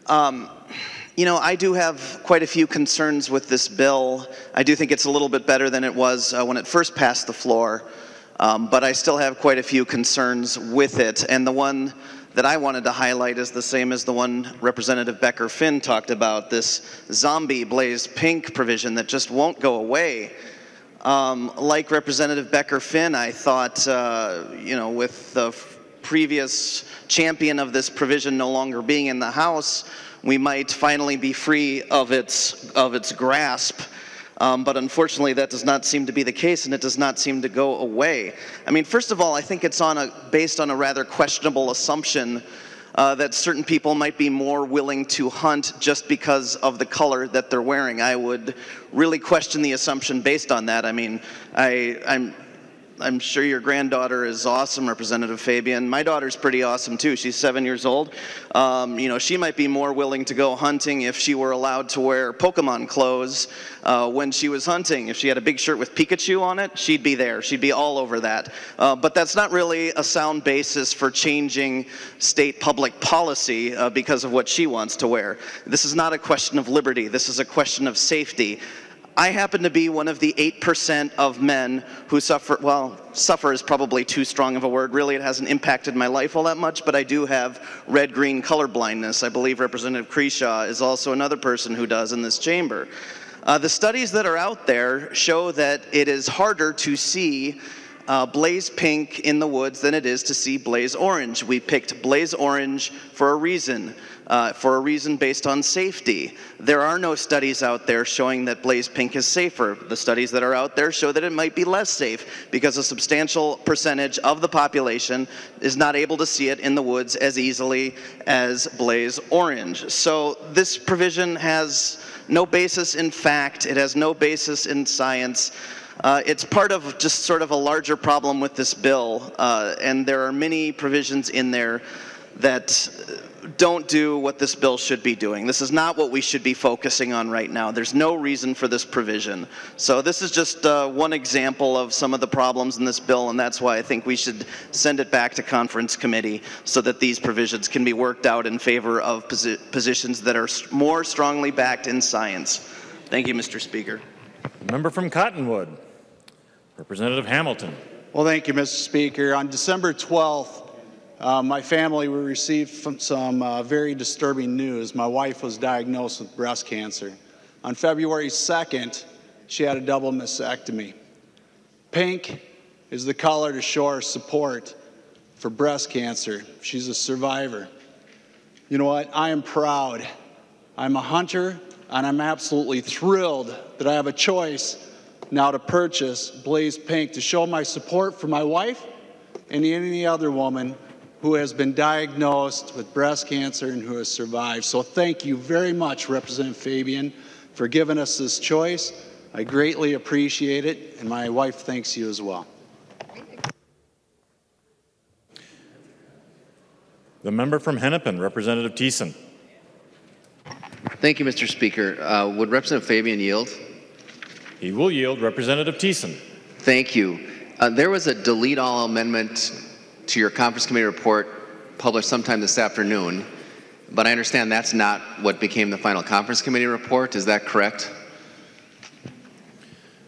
I do have quite a few concerns with this bill. I do think it's a little bit better than it was when it first passed the floor, but I still have quite a few concerns with it. And the one that I wanted to highlight is the same as the one Representative Becker-Finn talked about, this zombie blaze pink provision that just won't go away. Like Representative Becker-Finn, I thought, with the previous champion of this provision no longer being in the House, we might finally be free of its grasp. But unfortunately, that does not seem to be the case, and it does not seem to go away. I mean, first of all, I think it's based on a rather questionable assumption that certain people might be more willing to hunt just because of the color that they're wearing. I would really question the assumption based on that. I mean, I'm sure your granddaughter is awesome, Representative Fabian. My daughter's pretty awesome too. She's 7 years old. You know, she might be more willing to go hunting if she were allowed to wear Pokemon clothes when she was hunting. If she had a big shirt with Pikachu on it, she'd be there. She'd be all over that. But that's not really a sound basis for changing state public policy because of what she wants to wear. This is not a question of liberty. This is a question of safety. I happen to be one of the 8% of men who suffer, well, suffer is probably too strong of a word. Really, it hasn't impacted my life all that much, but I do have red-green color blindness. I believe Representative Creshaw is also another person who does in this chamber. The studies that are out there show that it is harder to see blaze pink in the woods than it is to see blaze orange. We picked blaze orange for a reason based on safety. There are no studies out there showing that blaze pink is safer. The studies that are out there show that it might be less safe because a substantial percentage of the population is not able to see it in the woods as easily as blaze orange. So this provision has no basis in fact. It has no basis in science. It's part of just sort of a larger problem with this bill, and there are many provisions in there that don't do what this bill should be doing. This is not what we should be focusing on right now. There's no reason for this provision. So this is just one example of some of the problems in this bill, and that's why I think we should send it back to conference committee so that these provisions can be worked out in favor of positions that are more strongly backed in science. Thank you, Mr. Speaker. Member from Cottonwood, Representative Hamilton. Well, thank you, Mr. Speaker. On December 12th, my family received some very disturbing news. My wife was diagnosed with breast cancer. On February 2nd, she had a double mastectomy. Pink is the color to show our support for breast cancer. She's a survivor. You know what? I am proud. I'm a hunter, and I'm absolutely thrilled that I have a choice now to purchase Blaze Pink to show my support for my wife and any other woman who has been diagnosed with breast cancer and who has survived. So thank you very much, Representative Fabian, for giving us this choice. I greatly appreciate it, and my wife thanks you as well. The member from Hennepin, Representative Thiessen. Thank you, Mr. Speaker. Would Representative Fabian yield? He will yield. Representative Thiessen. Thank you. There was a delete all amendment to your conference committee report published sometime this afternoon, but I understand that's not what became the final conference committee report. Is that correct?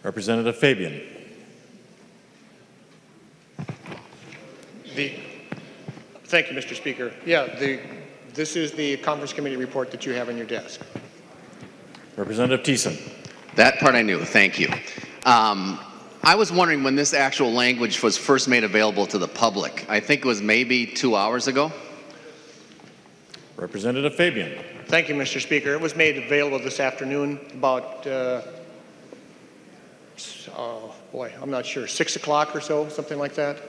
Representative Fabian. Thank you, Mr. Speaker. Yeah, this is the conference committee report that you have on your desk. Representative Thiessen. That part I knew. Thank you. I was wondering when this actual language was first made available to the public. I think it was maybe 2 hours ago. Representative Fabian. Thank you, Mr. Speaker. It was made available this afternoon about, oh boy, I'm not sure, 6 o'clock or so, something like that.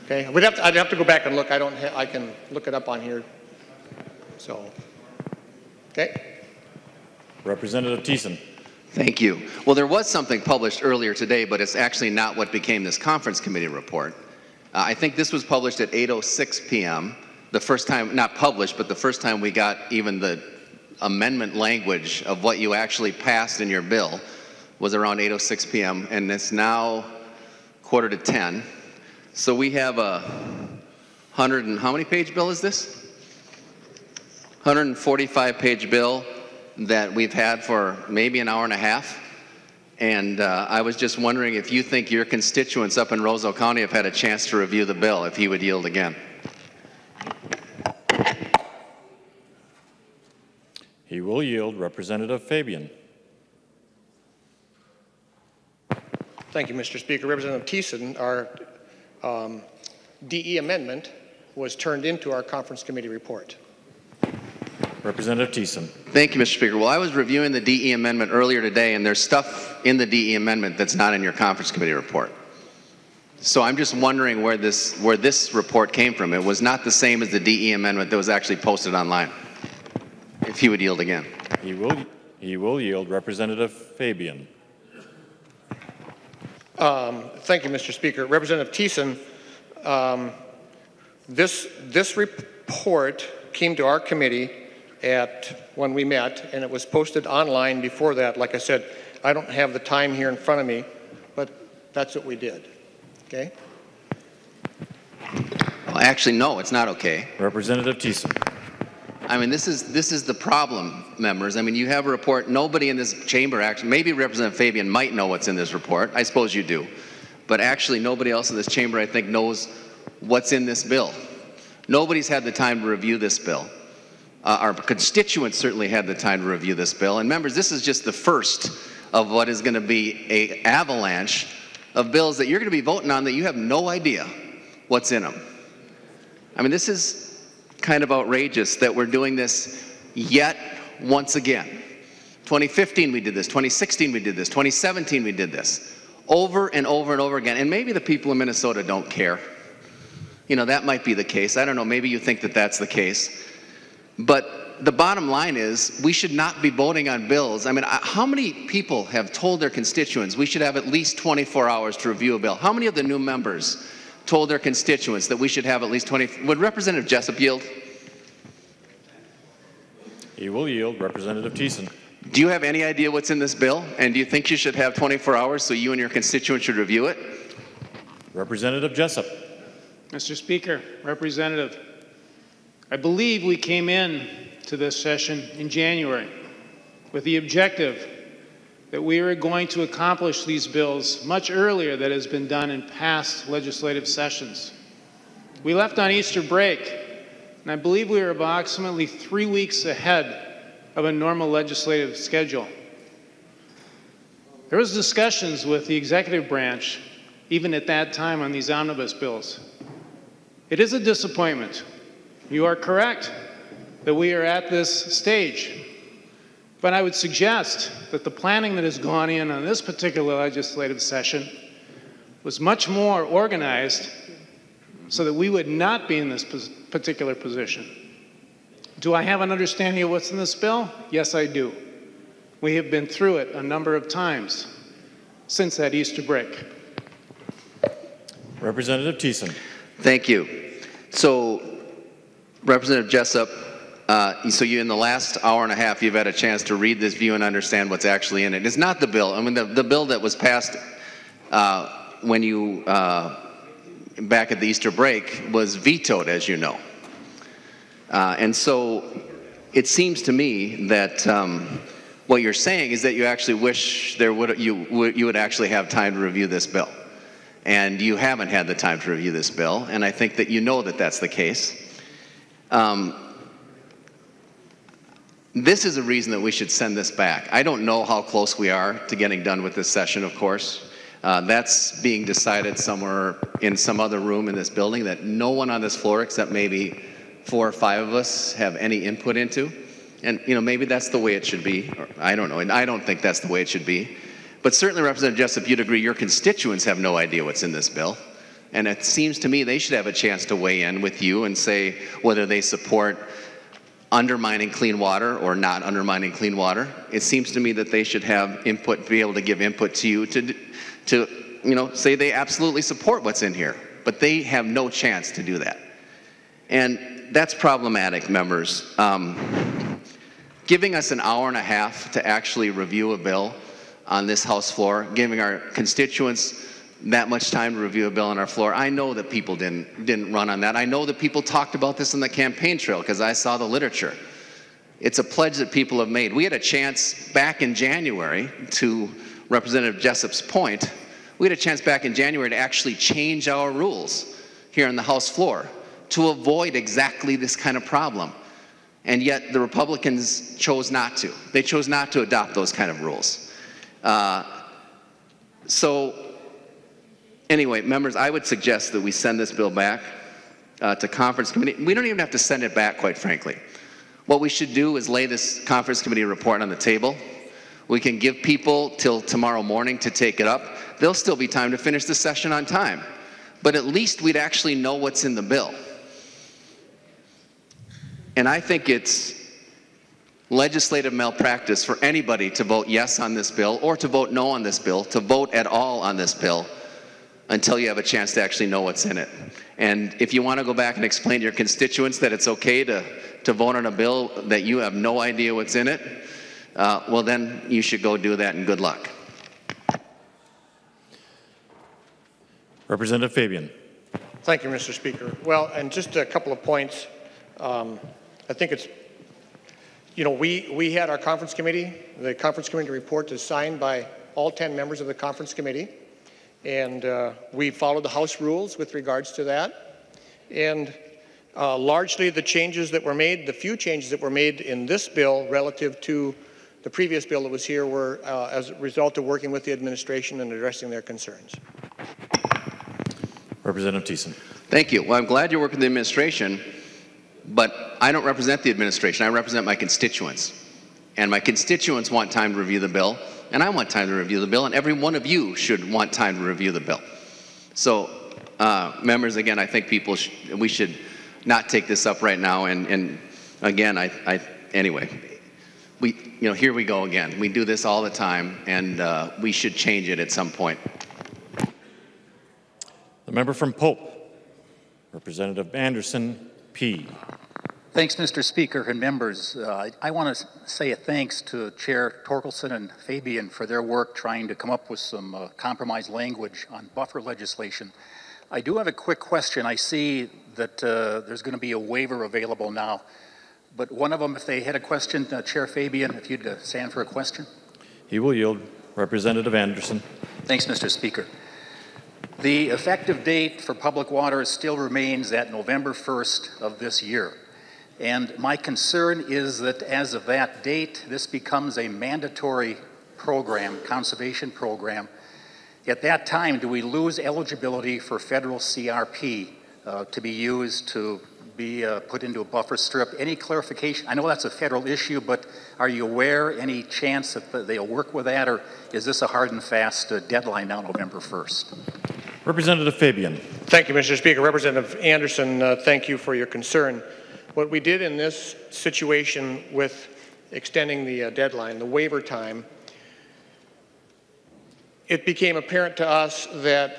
Okay, I'd have to go back and look. I can look it up on here. So, okay. Representative Thiessen. Thank you. Well, there was something published earlier today, but it's actually not what became this conference committee report. I think this was published at 8:06 p.m. The first time, not published, but the first time we got even the amendment language of what you actually passed in your bill was around 8:06 p.m. and it's now 9:45. So we have a 100 and how many page bill is this? 145 page bill that we've had for maybe an hour and a half. And I was just wondering if you think your constituents up in Roseau County have had a chance to review the bill, if he would yield again. He will yield. Representative Fabian. Thank you, Mr. Speaker. Representative Thiessen, our DE amendment was turned into our conference committee report. Representative Thiessen. Thank you, Mr. Speaker. Well, I was reviewing the DE amendment earlier today, and there's stuff in the DE amendment that's not in your conference committee report. So I'm just wondering where this report came from. It was not the same as the DE amendment that was actually posted online. If he would yield again. He will yield. Representative Fabian. Thank you, Mr. Speaker. Representative Thiessen, this report came to our committee when we met, and it was posted online before that. Like I said, I don't have the time here in front of me, but that's what we did. Okay? Well, actually, no, it's not okay. Representative Thiessen. I mean, this is the problem, members. I mean, you have a report. Nobody in this chamber actually, maybe Representative Fabian might know what's in this report. I suppose you do. But actually, nobody else in this chamber, I think, knows what's in this bill. Nobody's had the time to review this bill. Our constituents certainly had the time to review this bill. And members, this is just the first of what is going to be an avalanche of bills that you're going to be voting on that you have no idea what's in them. I mean, this is kind of outrageous that we're doing this yet once again. 2015 we did this, 2016 we did this, 2017 we did this, over and over and over again. And maybe the people in Minnesota don't care. You know, that might be the case. I don't know, maybe you think that that's the case. But the bottom line is we should not be voting on bills. I mean, how many people have told their constituents we should have at least 24 hours to review a bill? How many of the new members told their constituents that we should have at least 20? Would Representative Jessup yield? He will yield. Representative Thiessen. Do you have any idea what's in this bill? And do you think you should have 24 hours so you and your constituents should review it? Representative Jessup. Mr. Speaker, Representative, I believe we came in to this session in January with the objective that we were going to accomplish these bills much earlier than has been done in past legislative sessions. We left on Easter break, and I believe we were approximately 3 weeks ahead of a normal legislative schedule. There was discussions with the executive branch, even at that time, on these omnibus bills. It is a disappointment. You are correct that we are at this stage. But I would suggest that the planning that has gone in on this particular legislative session was much more organized so that we would not be in this particular position. Do I have an understanding of what's in this bill? Yes, I do. We have been through it a number of times since that Easter break. Representative Thiessen. Thank you. So, Representative Jessup, so you in the last hour and a half, you've had a chance to read this view and understand what's actually in it. It's not the bill. I mean, the bill that was passed when you, back at the Easter break, was vetoed, as you know. And so it seems to me that what you're saying is that you actually wish you would actually have time to review this bill. And you haven't had the time to review this bill, and I think that you know that that's the case. This is a reason that we should send this back. I don't know how close we are to getting done with this session, of course. That's being decided somewhere in some other room in this building that no one on this floor, except maybe 4 or 5 of us, have any input into. And, you know, maybe that's the way it should be. Or, I don't know, and I don't think that's the way it should be. But certainly, Representative Jessup, you'd agree your constituents have no idea what's in this bill. And it seems to me they should have a chance to weigh in with you and say whether they support undermining clean water or not undermining clean water. It seems to me that they should have input, be able to give input to you to you know, say they absolutely support what's in here. But they have no chance to do that. And that's problematic, members. Giving us an hour and a half to actually review a bill on this House floor, giving our constituents that much time to review a bill on our floor. I know that people didn't run on that. I know that people talked about this in the campaign trail because I saw the literature. It's a pledge that people have made. We had a chance back in January, to Representative Jessup's point, we had a chance back in January to actually change our rules here on the House floor to avoid exactly this kind of problem. And yet the Republicans chose not to. They chose not to adopt those kind of rules. So anyway, members, I would suggest that we send this bill back to conference committee. We don't even have to send it back, quite frankly. What we should do is lay this conference committee report on the table. We can give people till tomorrow morning to take it up. There'll still be time to finish the session on time. but at least we'd actually know what's in the bill. And I think it's legislative malpractice for anybody to vote yes on this bill or to vote no on this bill, to vote at all on this bill until you have a chance to actually know what's in it. And if you want to go back and explain to your constituents that it's okay to vote on a bill that you have no idea what's in it, well then you should go do that, and good luck. Representative Fabian. Thank you, Mr. Speaker. Well, and just a couple of points. I think it's, you know, we had our conference committee. The conference committee report is signed by all 10 members of the conference committee. And we followed the House rules with regards to that. And largely the changes that were made, the few changes that were made in this bill relative to the previous bill that was here were as a result of working with the administration and addressing their concerns. Representative Thiessen. Thank you. Well, I'm glad you're working with the administration, but I don't represent the administration. I represent my constituents. And my constituents want time to review the bill, and I want time to review the bill, and every one of you should want time to review the bill. So, members, again, I think we should not take this up right now, and again, anyway, here we go again. We do this all the time, and we should change it at some point. The member from Pope, Representative Anderson, P. Thanks, Mr. Speaker and members. I want to say a thanks to Chair Torkelson and Fabian for their work trying to come up with some compromise language on buffer legislation. I do have a quick question. I see that there's going to be a waiver available now, but one of them, if they had a question, Chair Fabian, if you'd stand for a question. He will yield. Representative Anderson. Thanks, Mr. Speaker. The effective date for public water still remains at November 1st of this year. And my concern is that as of that date, this becomes a mandatory program, conservation program. At that time, do we lose eligibility for federal CRP to be used to be put into a buffer strip? Any clarification? I know that's a federal issue, but are you aware, any chance that they'll work with that, or is this a hard and fast deadline now, November 1st? Representative Fabian. Thank you, Mr. Speaker. Representative Anderson, thank you for your concern. What we did in this situation with extending the deadline, the waiver time, it became apparent to us that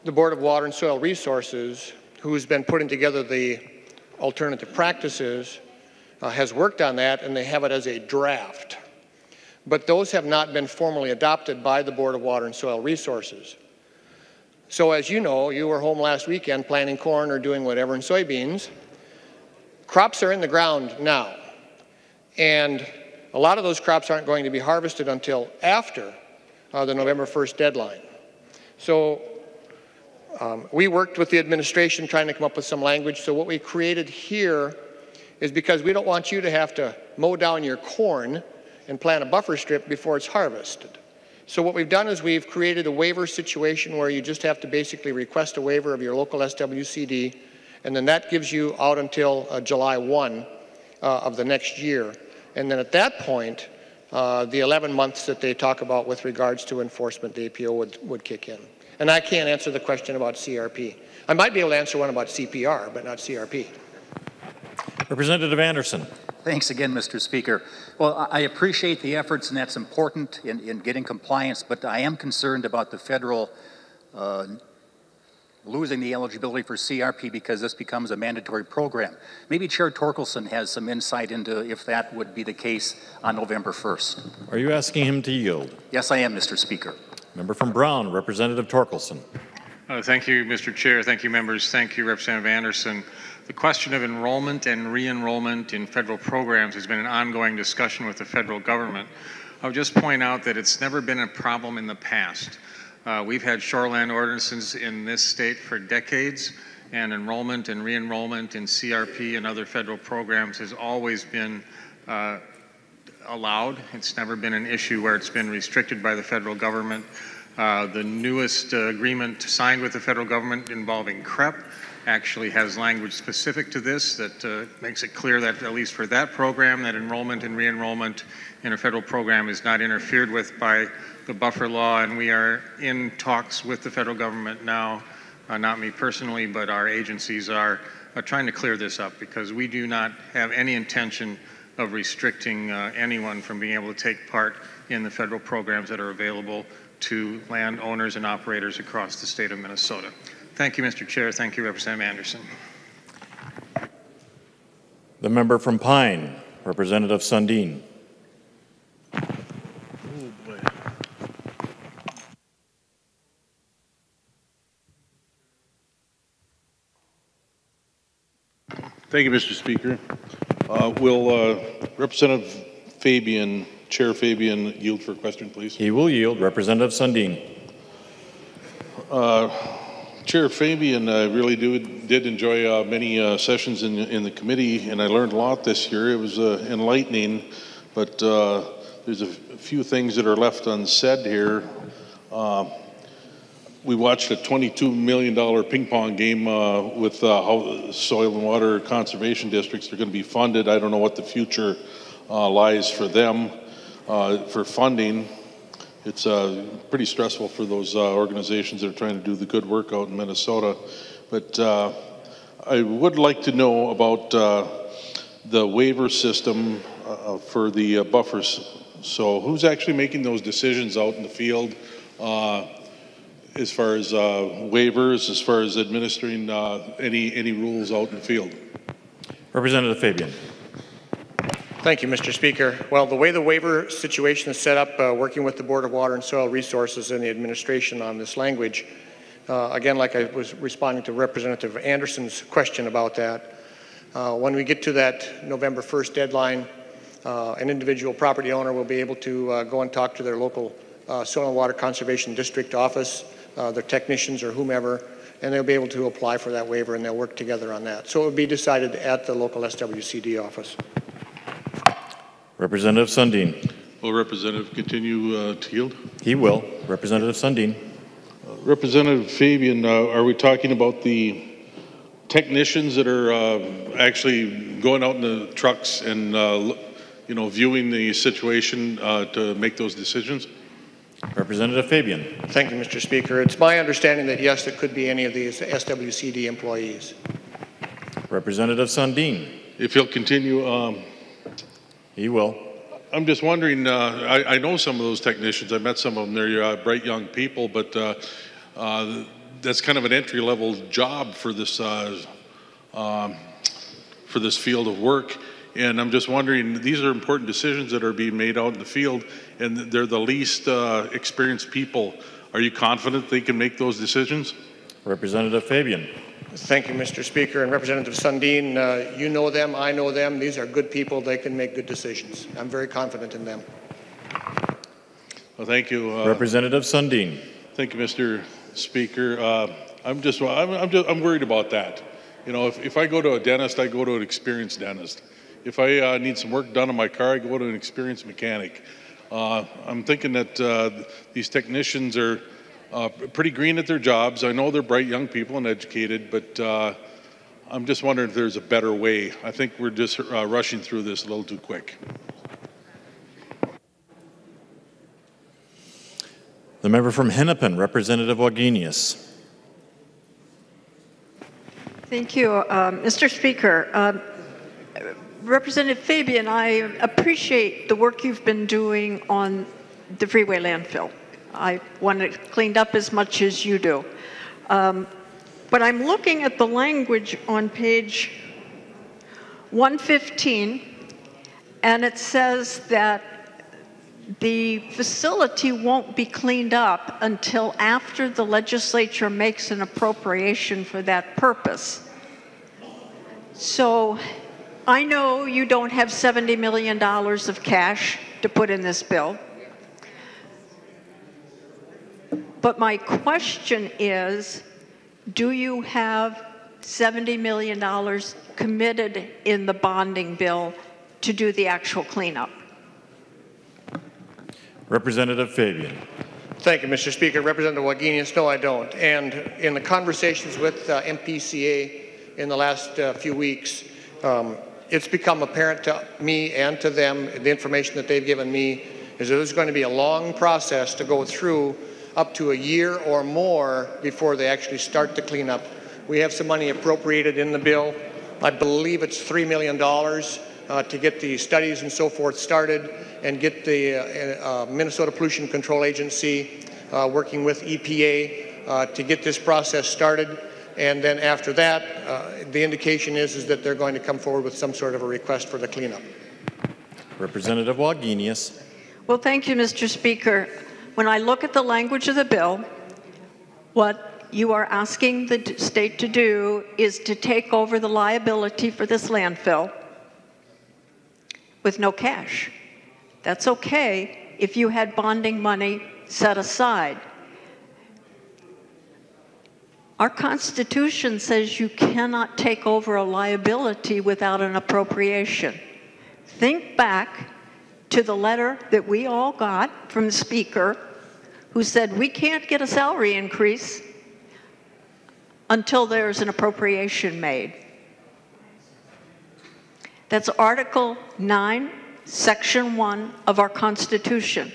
the Board of Water and Soil Resources, who's been putting together the alternative practices, has worked on that, and they have it as a draft. But those have not been formally adopted by the Board of Water and Soil Resources. So as you know, you were home last weekend planting corn or doing whatever in soybeans. Crops are in the ground now, and a lot of those crops aren't going to be harvested until after the November 1st deadline. So we worked with the administration trying to come up with some language. So what we created here is, because we don't want you to have to mow down your corn and plant a buffer strip before it's harvested. So what we've done is we've created a waiver situation where you just have to basically request a waiver of your local SWCD, and then that gives you out until July 1 of the next year. And then at that point, the 11 months that they talk about with regards to enforcement, the APO would kick in. And I can't answer the question about CRP. I might be able to answer one about CPR, but not CRP. Representative Anderson. Thanks again, Mr. Speaker. Well, I appreciate the efforts, and that's important in getting compliance, but I am concerned about the federal losing the eligibility for CRP because this becomes a mandatory program. Maybe Chair Torkelson has some insight into if that would be the case on November 1st. Are you asking him to yield? Yes, I am, Mr. Speaker. Member from Brown, Representative Torkelson. Thank you, Mr. Chair. Thank you, members. Thank you, Representative Anderson. The question of enrollment and re-enrollment in federal programs has been an ongoing discussion with the federal government. I would just point out that it's never been a problem in the past. We've had shoreland ordinances in this state for decades, and enrollment and re-enrollment in CRP and other federal programs has always been allowed. It's never been an issue where it's been restricted by the federal government. The newest agreement signed with the federal government involving CREP actually has language specific to this that makes it clear that, at least for that program, that enrollment and re-enrollment in a federal program is not interfered with by the buffer law, and we are in talks with the federal government now not me personally, but our agencies are trying to clear this up, because we do not have any intention of restricting anyone from being able to take part in the federal programs that are available to landowners and operators across the state of Minnesota. Thank you, Mr. Chair. Thank you, Representative Anderson. The member from Pine, Representative Sundin. Thank you, Mr. Speaker. Will Representative Fabian, Chair Fabian, yield for a question, please? He will yield. Representative Sundin. Chair Fabian, I really did enjoy many sessions in the committee, and I learned a lot this year. It was enlightening, but there's a few things that are left unsaid here. We watched a $22 million ping pong game with how soil and water conservation districts are going to be funded. I don't know what the future lies for them for funding. It's pretty stressful for those organizations that are trying to do the good work out in Minnesota. But I would like to know about the waiver system for the buffers. So who's actually making those decisions out in the field as far as waivers, as far as administering any rules out in the field? Representative Fabian. Thank you, Mr. Speaker. Well, the way the waiver situation is set up, working with the Board of Water and Soil Resources and the administration on this language, again, like I was responding to Representative Anderson's question about that, when we get to that November 1st deadline, an individual property owner will be able to go and talk to their local Soil and Water Conservation District office, their technicians or whomever, and they'll be able to apply for that waiver, and they'll work together on that. So it will be decided at the local SWCD office. Representative Sundin. Will Representative continue to yield? He will. Representative Sundin. Representative Fabian, are we talking about the technicians that are actually going out in the trucks and viewing the situation to make those decisions? Representative Fabian. Thank you, Mr. Speaker. It's my understanding that yes, it could be any of these SWCD employees. Representative Sundin. If he'll continue. He will. I'm just wondering, I know some of those technicians. I met some of them. They're bright young people, but that's kind of an entry-level job for this field of work. And I'm just wondering, these are important decisions that are being made out in the field, and they're the least experienced people. Are you confident they can make those decisions? Representative Fabian. Thank you, Mr. Speaker. And Representative Sundin, you know them, I know them. These are good people. They can make good decisions. I'm very confident in them. Well, thank you. Representative Sundin. Thank you, Mr. Speaker. I'm worried about that. You know, if I go to a dentist, I go to an experienced dentist. If I need some work done on my car, I go to an experienced mechanic. I'm thinking that these technicians are pretty green at their jobs. I know they're bright young people and educated, but I'm just wondering if there's a better way. I think we're just rushing through this a little too quick. The member from Hennepin, Representative Wagenius. Thank you, Mr. Speaker. Representative Fabian, I appreciate the work you've been doing on the freeway landfill. I want it cleaned up as much as you do. But I'm looking at the language on page 115, and it says that the facility won't be cleaned up until after the legislature makes an appropriation for that purpose. So I know you don't have $70 million of cash to put in this bill. But my question is, do you have $70 million committed in the bonding bill to do the actual cleanup? Representative Fabian. Thank you, Mr. Speaker. Representative Wagenius, no, I don't. And in the conversations with MPCA in the last few weeks, it's become apparent to me and to them, the information that they've given me, is that there's going to be a long process to go through up to a year or more before they actually start the cleanup. We have some money appropriated in the bill. I believe it's $3 million to get the studies and so forth started and get the Minnesota Pollution Control Agency working with EPA to get this process started. And then after that, the indication is that they're going to come forward with some sort of a request for the cleanup. Representative Wagenius. Well, thank you, Mr. Speaker. When I look at the language of the bill, what you are asking the state to do is to take over the liability for this landfill with no cash. That's okay if you had bonding money set aside. Our Constitution says you cannot take over a liability without an appropriation. Think back to the letter that we all got from the Speaker who said we can't get a salary increase until there's an appropriation made. That's Article 9, Section 1 of our Constitution.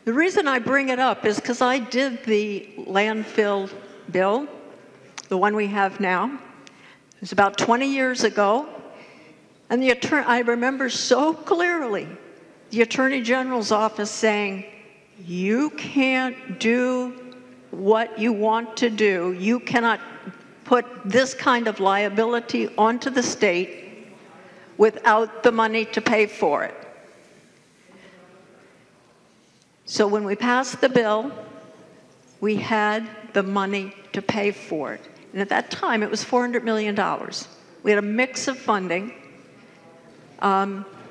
The reason I bring it up is because I did the landfill bill, the one we have now. It was about 20 years ago. And the attorney, I remember so clearly the Attorney General's office saying, you can't do what you want to do. You cannot put this kind of liability onto the state without the money to pay for it. So when we passed the bill, we had the money to pay for it. And at that time, it was $400 million. We had a mix of funding.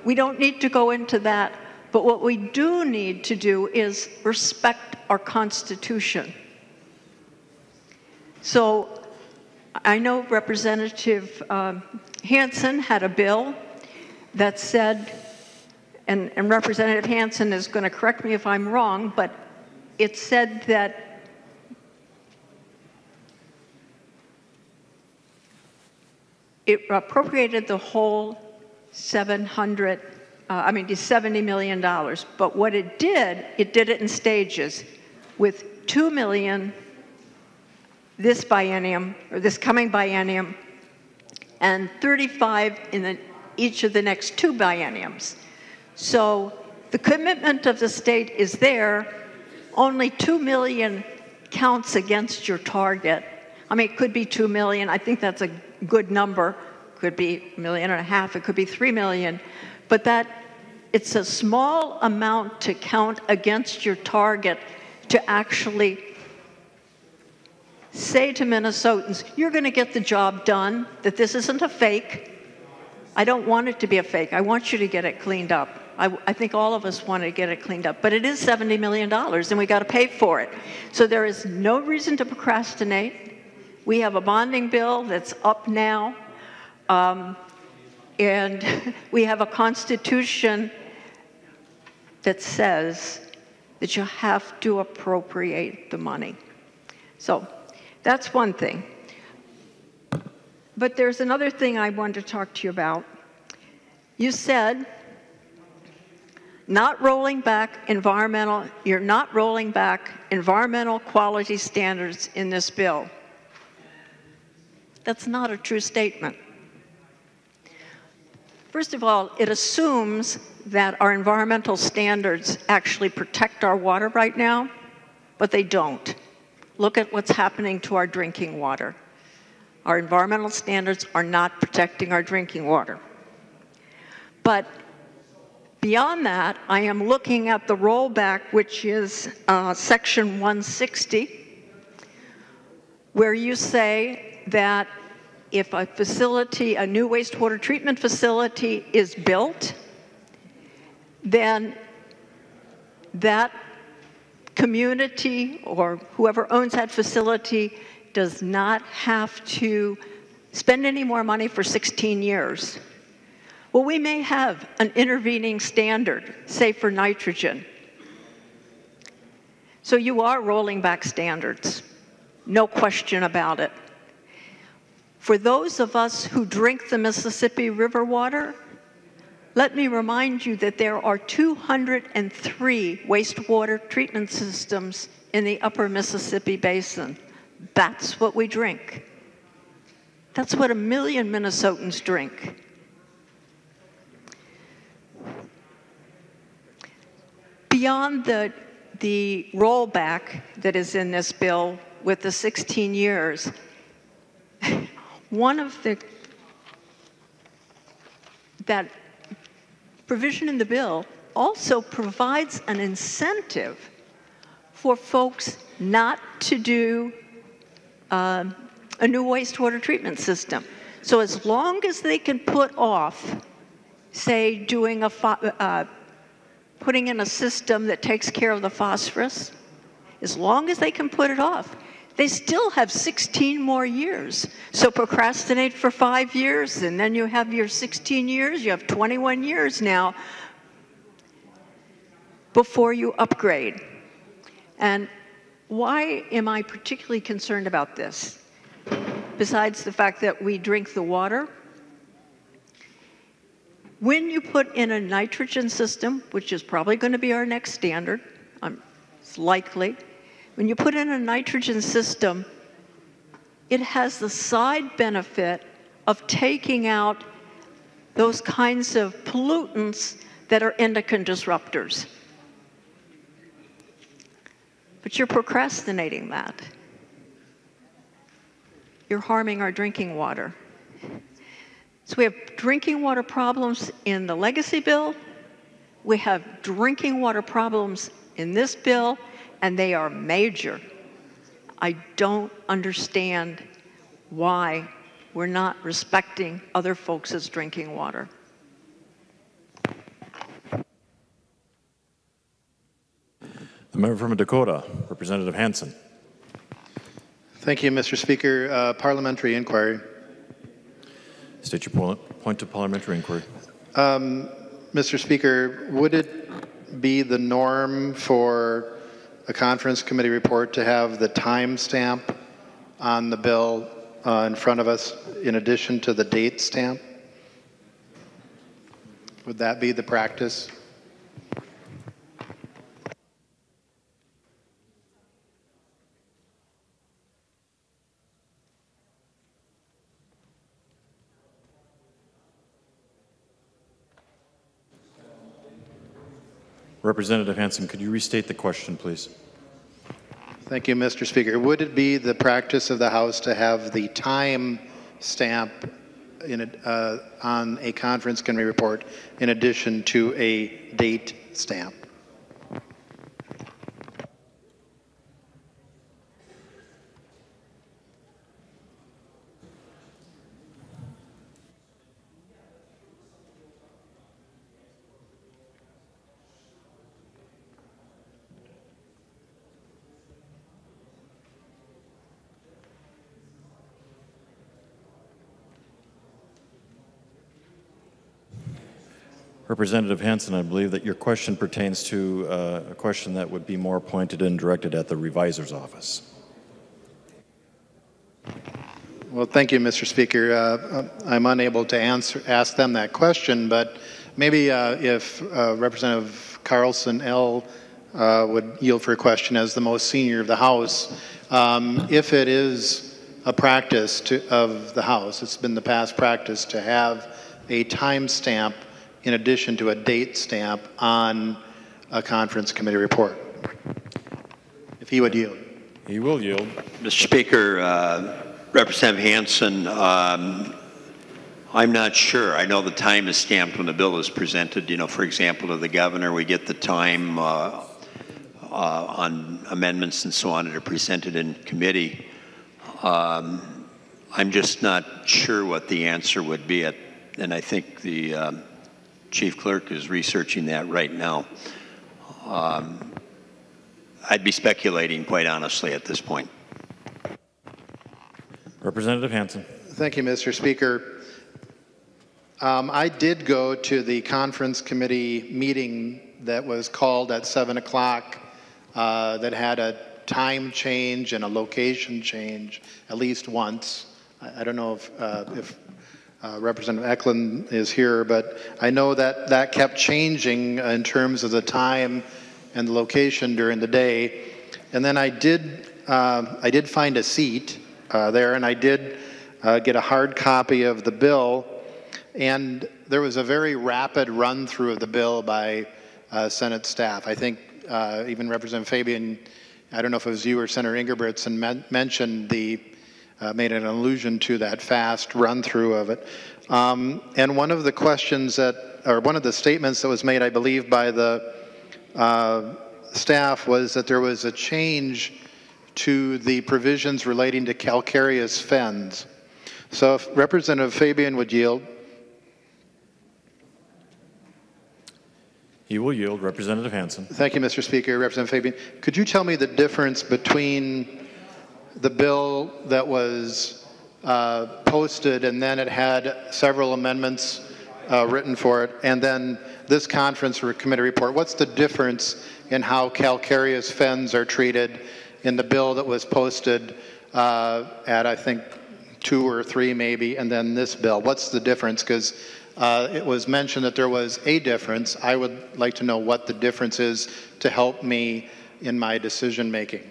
We don't need to go into that, but what we do need to do is respect our Constitution. So I know Representative Hansen had a bill that said, and Representative Hansen is going to correct me if I'm wrong, but it said that it appropriated the whole $70 million. But what it did it in stages, with $2 million this biennium, or this coming biennium, and 35 in each of the next 2 bienniums. So the commitment of the state is there. Only $2 million counts against your target. I mean, it could be $2 million. I think that's a good number. Could be $1.5 million. It could be $3 million. But it's a small amount to count against your target to actually say to Minnesotans, you're going to get the job done, that this isn't a fake. I don't want it to be a fake. I want you to get it cleaned up. I think all of us want to get it cleaned up. But it is $70 million, and we got to pay for it. So there is no reason to procrastinate. We have a bonding bill that's up now. And we have a Constitution that says that you have to appropriate the money. So that's one thing. But there's another thing I wanted to talk to you about. You said you're not rolling back environmental quality standards in this bill. That's not a true statement. First of all, it assumes that our environmental standards actually protect our water right now, but they don't. Look at what's happening to our drinking water. Our environmental standards are not protecting our drinking water. But beyond that, I am looking at the rollback, which is Section 160, where you say that if a facility, a new wastewater treatment facility is built, then that community or whoever owns that facility does not have to spend any more money for 16 years. Well, we may have an intervening standard, say for nitrogen. So you are rolling back standards, no question about it. For those of us who drink the Mississippi River water, let me remind you that there are 203 wastewater treatment systems in the upper Mississippi Basin. That's what we drink. That's what 1 million Minnesotans drink. Beyond the rollback that is in this bill with the 16 years, that provision in the bill also provides an incentive for folks not to do a new wastewater treatment system. So as long as they can put off, say, doing putting in a system that takes care of the phosphorus, as long as they can put it off, they still have 16 more years. So procrastinate for 5 years, and then you have your 16 years, you have 21 years now before you upgrade. And why am I particularly concerned about this? Besides the fact that we drink the water, when you put in a nitrogen system, which is probably going to be our next standard, it's likely, when you put in a nitrogen system, it has the side benefit of taking out those kinds of pollutants that are endocrine disruptors. But you're procrastinating that. You're harming our drinking water. So we have drinking water problems in the legacy bill. We have drinking water problems in this bill, and they are major. I don't understand why we're not respecting other folks' drinking water. The member from Dakota, Representative Hansen. Thank you, Mr. Speaker. Parliamentary inquiry. State your point of parliamentary inquiry. Mr. Speaker, would it be the norm for a conference committee report to have the timestamp on the bill in front of us in addition to the date stamp? Would that be the practice? Representative Hansen, could you restate the question, please? Thank you, Mr. Speaker. Would it be the practice of the House to have the time stamp on a conference committee report in addition to a date stamp? Representative Hansen, I believe that your question pertains to a question that would be more pointed and directed at the revisor's office. Well, thank you, Mr. Speaker. I'm unable to ask them that question, but maybe if Representative Carlson L. would yield for a question as the most senior of the House. If it is a practice of the House, it's been the past practice to have a timestamp in addition to a date stamp on a conference committee report. If he would yield. He will yield. Mr. Speaker, Representative Hansen, I'm not sure. I know the time is stamped when the bill is presented. You know, for example, to the governor, we get the time on amendments and so on that are presented in committee. I'm just not sure what the answer would be, and I think the Chief Clerk is researching that right now. I'd be speculating, quite honestly, at this point. Representative Hansen. Thank you, Mr. Speaker. I did go to the conference committee meeting that was called at 7 o'clock that had a time change and a location change at least once. I don't know if Representative Eklund is here, but I know that that kept changing in terms of the time and the location during the day. And then I did find a seat there, and I did get a hard copy of the bill. And there was a very rapid run through of the bill by Senate staff. I think even Representative Fabian, I don't know if it was you or Senator Ingebrigtsen, mentioned made an allusion to that fast run through of it. And one of the questions one of the statements that was made, I believe, by the staff was that there was a change to the provisions relating to calcareous fens. So if Representative Fabian would yield. He will yield. Representative Hansen. Thank you, Mr. Speaker. Representative Fabian, could you tell me the difference between the bill that was posted and then it had several amendments written for it, and then this conference committee report? What's the difference in how calcareous fens are treated in the bill that was posted at, I think, 2 or 3 maybe, and then this bill? What's the difference? Because it was mentioned that there was a difference. I would like to know what the difference is to help me in my decision making.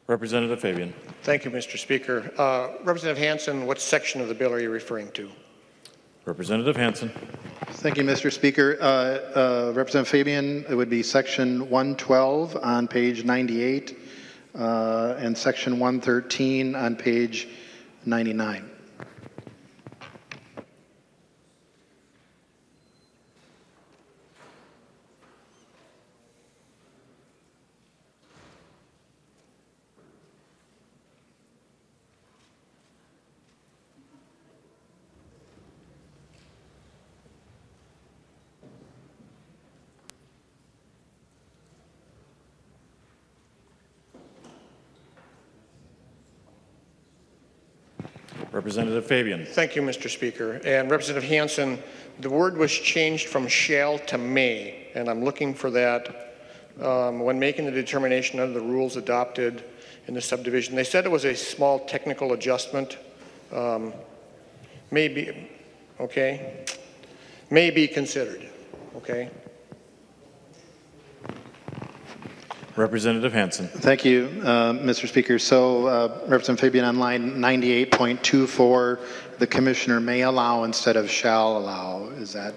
Representative Fabian. Thank you, Mr. Speaker. Representative Hansen, what section of the bill are you referring to? Representative Hansen. Thank you, Mr. Speaker. Representative Fabian, it would be section 112 on page 98 and section 113 on page 99. Representative Fabian. Thank you, Mr. Speaker. And Representative Hansen, the word was changed from shall to may, and I'm looking for that when making the determination under the rules adopted in the subdivision. They said it was a small technical adjustment. Maybe, okay, may be considered, okay? Representative Hansen. Thank you, Mr. Speaker. So, Representative Fabian, on line 98.24, the commissioner may allow instead of shall allow. Is that?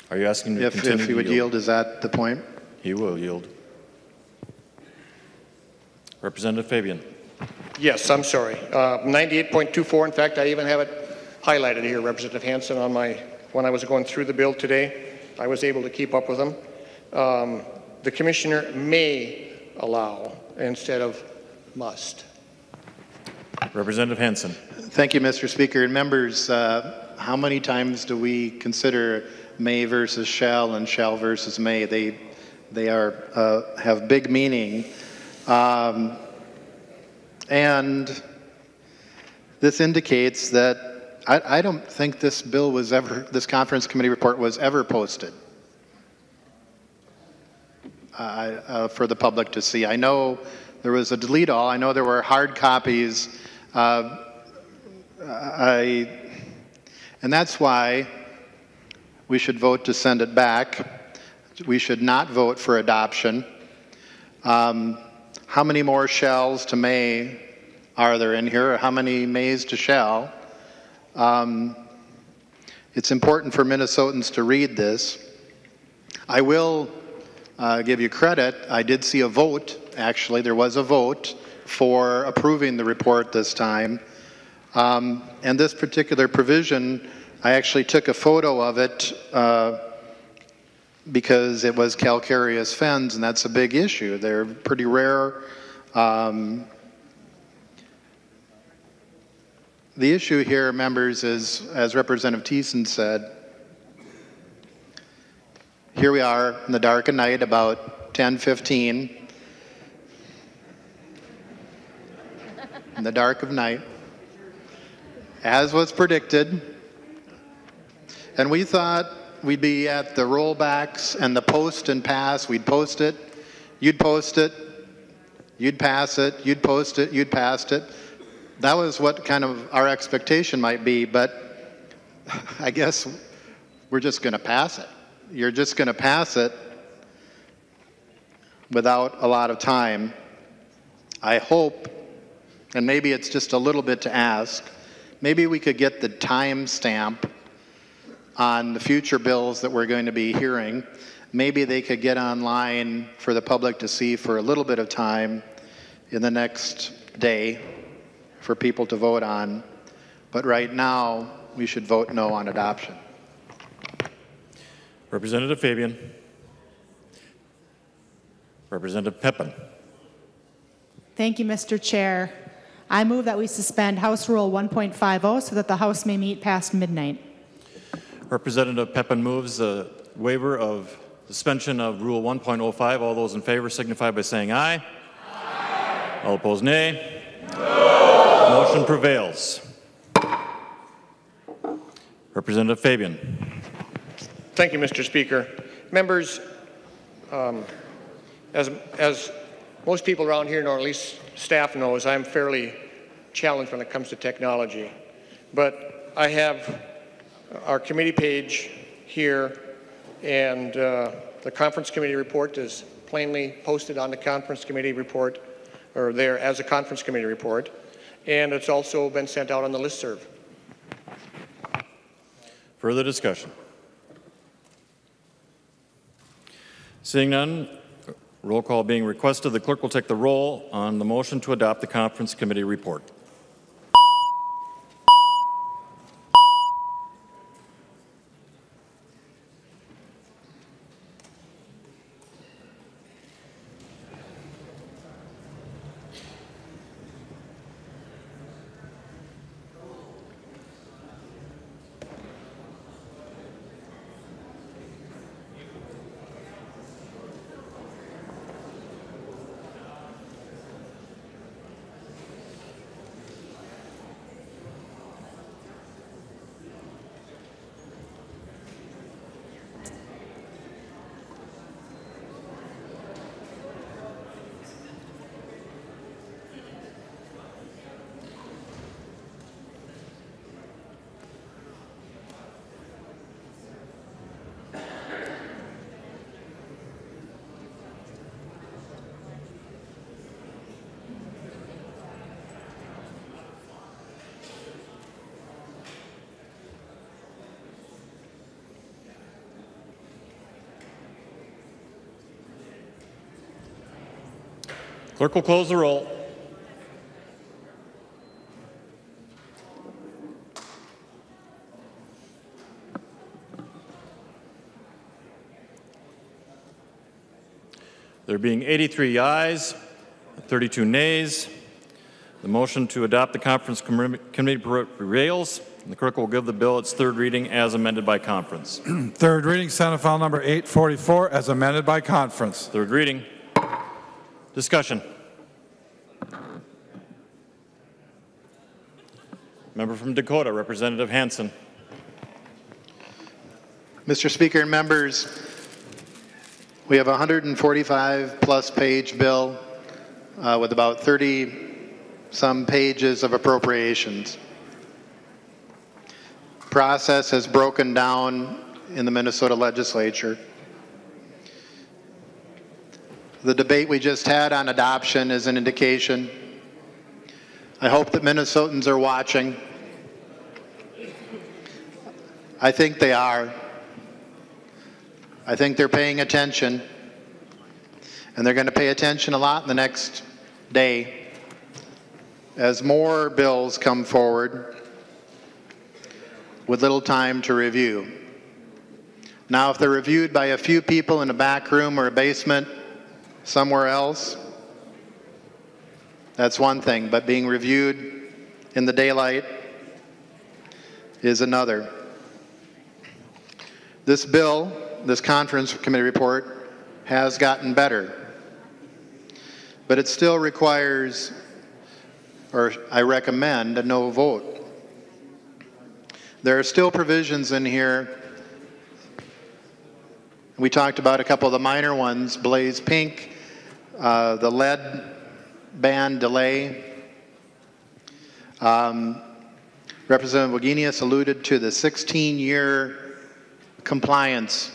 Are you asking to continue if he would yield? Is that the point? He will yield. Representative Fabian. Yes, I'm sorry. 98.24. In fact, I even have it highlighted here, Representative Hansen, on when I was going through the bill today. I was able to keep up with them. The commissioner may allow instead of must. Representative Hansen. Thank you, Mr. Speaker. And members, how many times do we consider may versus shall and shall versus may? They have big meaning. And this indicates that I don't think this conference committee report was ever posted for the public to see. I know there was a delete all. I know there were hard copies. And that's why we should vote to send it back. We should not vote for adoption. How many more shalls to may are there in here? Or how many mays to shall? It's important for Minnesotans to read this. I will give you credit. I did see a vote, actually. There was a vote for approving the report this time. And this particular provision, I actually took a photo of it because it was calcareous fens, and that's a big issue. They're pretty rare. The issue here, members, is, as Representative Thiessen said, here we are in the dark of night, about 10:15. In the dark of night, as was predicted. And we thought we'd be at the rollbacks and the post and pass. We'd post it, you'd post it, you'd pass it, you'd post it, you'd pass it. that was what kind of our expectation might be, but I guess we're just going to pass it. You're just going to pass it without a lot of time. I hope, and maybe it's just a little bit to ask, maybe we could get the time stamp on the future bills that we're going to be hearing. Maybe they could get online for the public to see for a little bit of time in the next day for people to vote on. But right now, we should vote no on adoption. Representative Fabian. Representative Pepin. Thank you, Mr. Chair. I move that we suspend House Rule 1.50 so that the House may meet past midnight. Representative Pepin moves the waiver of suspension of Rule 1.05. All those in favor signify by saying aye. Aye. All opposed, nay. No. Motion prevails. Representative Fabian. Thank you, Mr. Speaker. Members, as most people around here know, or at least staff knows, I'm fairly challenged when it comes to technology. But I have our committee page here, and the conference committee report is plainly posted on the conference committee report, or there as a conference committee report, and it's also been sent out on the listserv. Further discussion? Seeing none, roll call being requested, the clerk will take the roll on the motion to adopt the conference committee report. Clerk will close the roll. There being 83 ayes, 32 nays, the motion to adopt the conference committee prevails. The clerk will give the bill its third reading as amended by conference. Third reading, Senate File Number 844, as amended by conference. Third reading. Discussion. Member from Dakota, Representative Hansen. Mr. Speaker and members, we have a 145-plus page bill with about 30-some pages of appropriations. Process has broken down in the Minnesota legislature. The debate we just had on adoption is an indication. I hope that Minnesotans are watching. I think they are. I think they're paying attention. And they're going to pay attention a lot in the next day as more bills come forward with little time to review. Now, if they're reviewed by a few people in a back room or a basement somewhere else, that's one thing, but being reviewed in the daylight is another. This bill, this conference committee report, has gotten better, but it still requires, or I recommend, a no vote. There are still provisions in here. We talked about a couple of the minor ones, Blaze Pink, the lead ban delay. Representative Wagenius alluded to the 16-year compliance.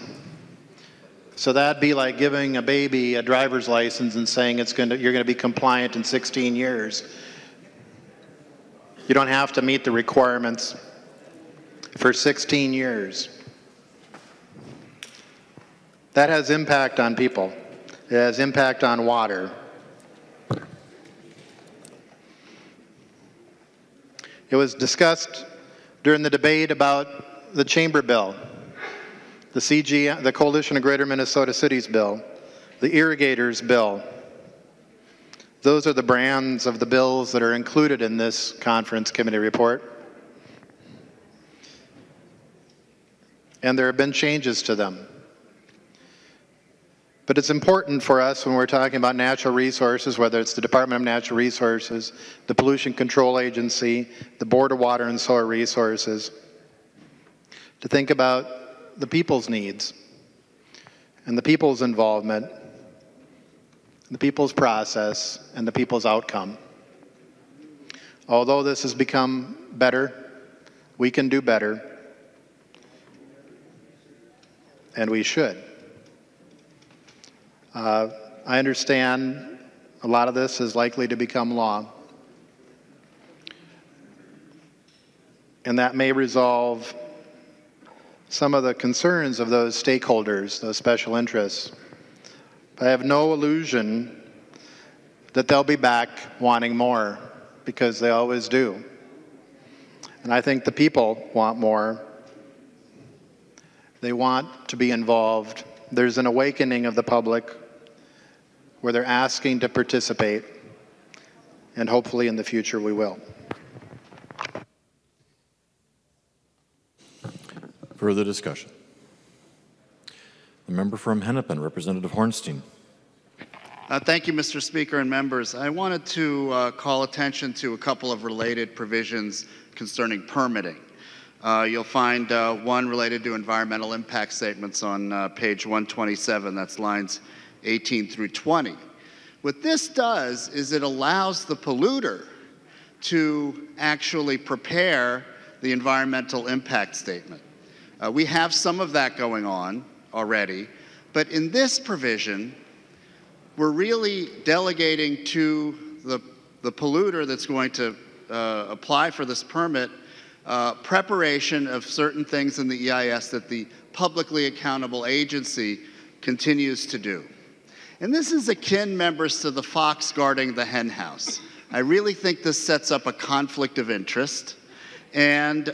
So that'd be like giving a baby a driver's license and saying you're going to be compliant in 16 years. You don't have to meet the requirements for 16 years. That has impact on people. It has impact on water. It was discussed during the debate about the chamber bill, the Coalition of Greater Minnesota Cities bill, the irrigators bill. Those are the brands of the bills that are included in this conference committee report. And there have been changes to them. But it's important for us when we're talking about natural resources, whether it's the Department of Natural Resources, the Pollution Control Agency, the Board of Water and Soil Resources, to think about the people's needs and the people's involvement, the people's process, and the people's outcome. Although this has become better, we can do better, and we should. I understand a lot of this is likely to become law, and that may resolve some of the concerns of those stakeholders, those special interests. But I have no illusion that they'll be back wanting more, because they always do. And I think the people want more. They want to be involved. There's an awakening of the public where they're asking to participate, and hopefully in the future we will. Further discussion. The member from Hennepin, Representative Hornstein. Thank you, Mr. Speaker and members. I wanted to call attention to a couple of related provisions concerning permitting. You'll find one related to environmental impact statements on page 127. That's lines 18 through 20. What this does is it allows the polluter to actually prepare the environmental impact statement. We have some of that going on already, but in this provision, we're really delegating to the polluter that's going to apply for this permit preparation of certain things in the EIS that the publicly accountable agency continues to do. And this is akin, members, to the fox guarding the hen house. I really think this sets up a conflict of interest, and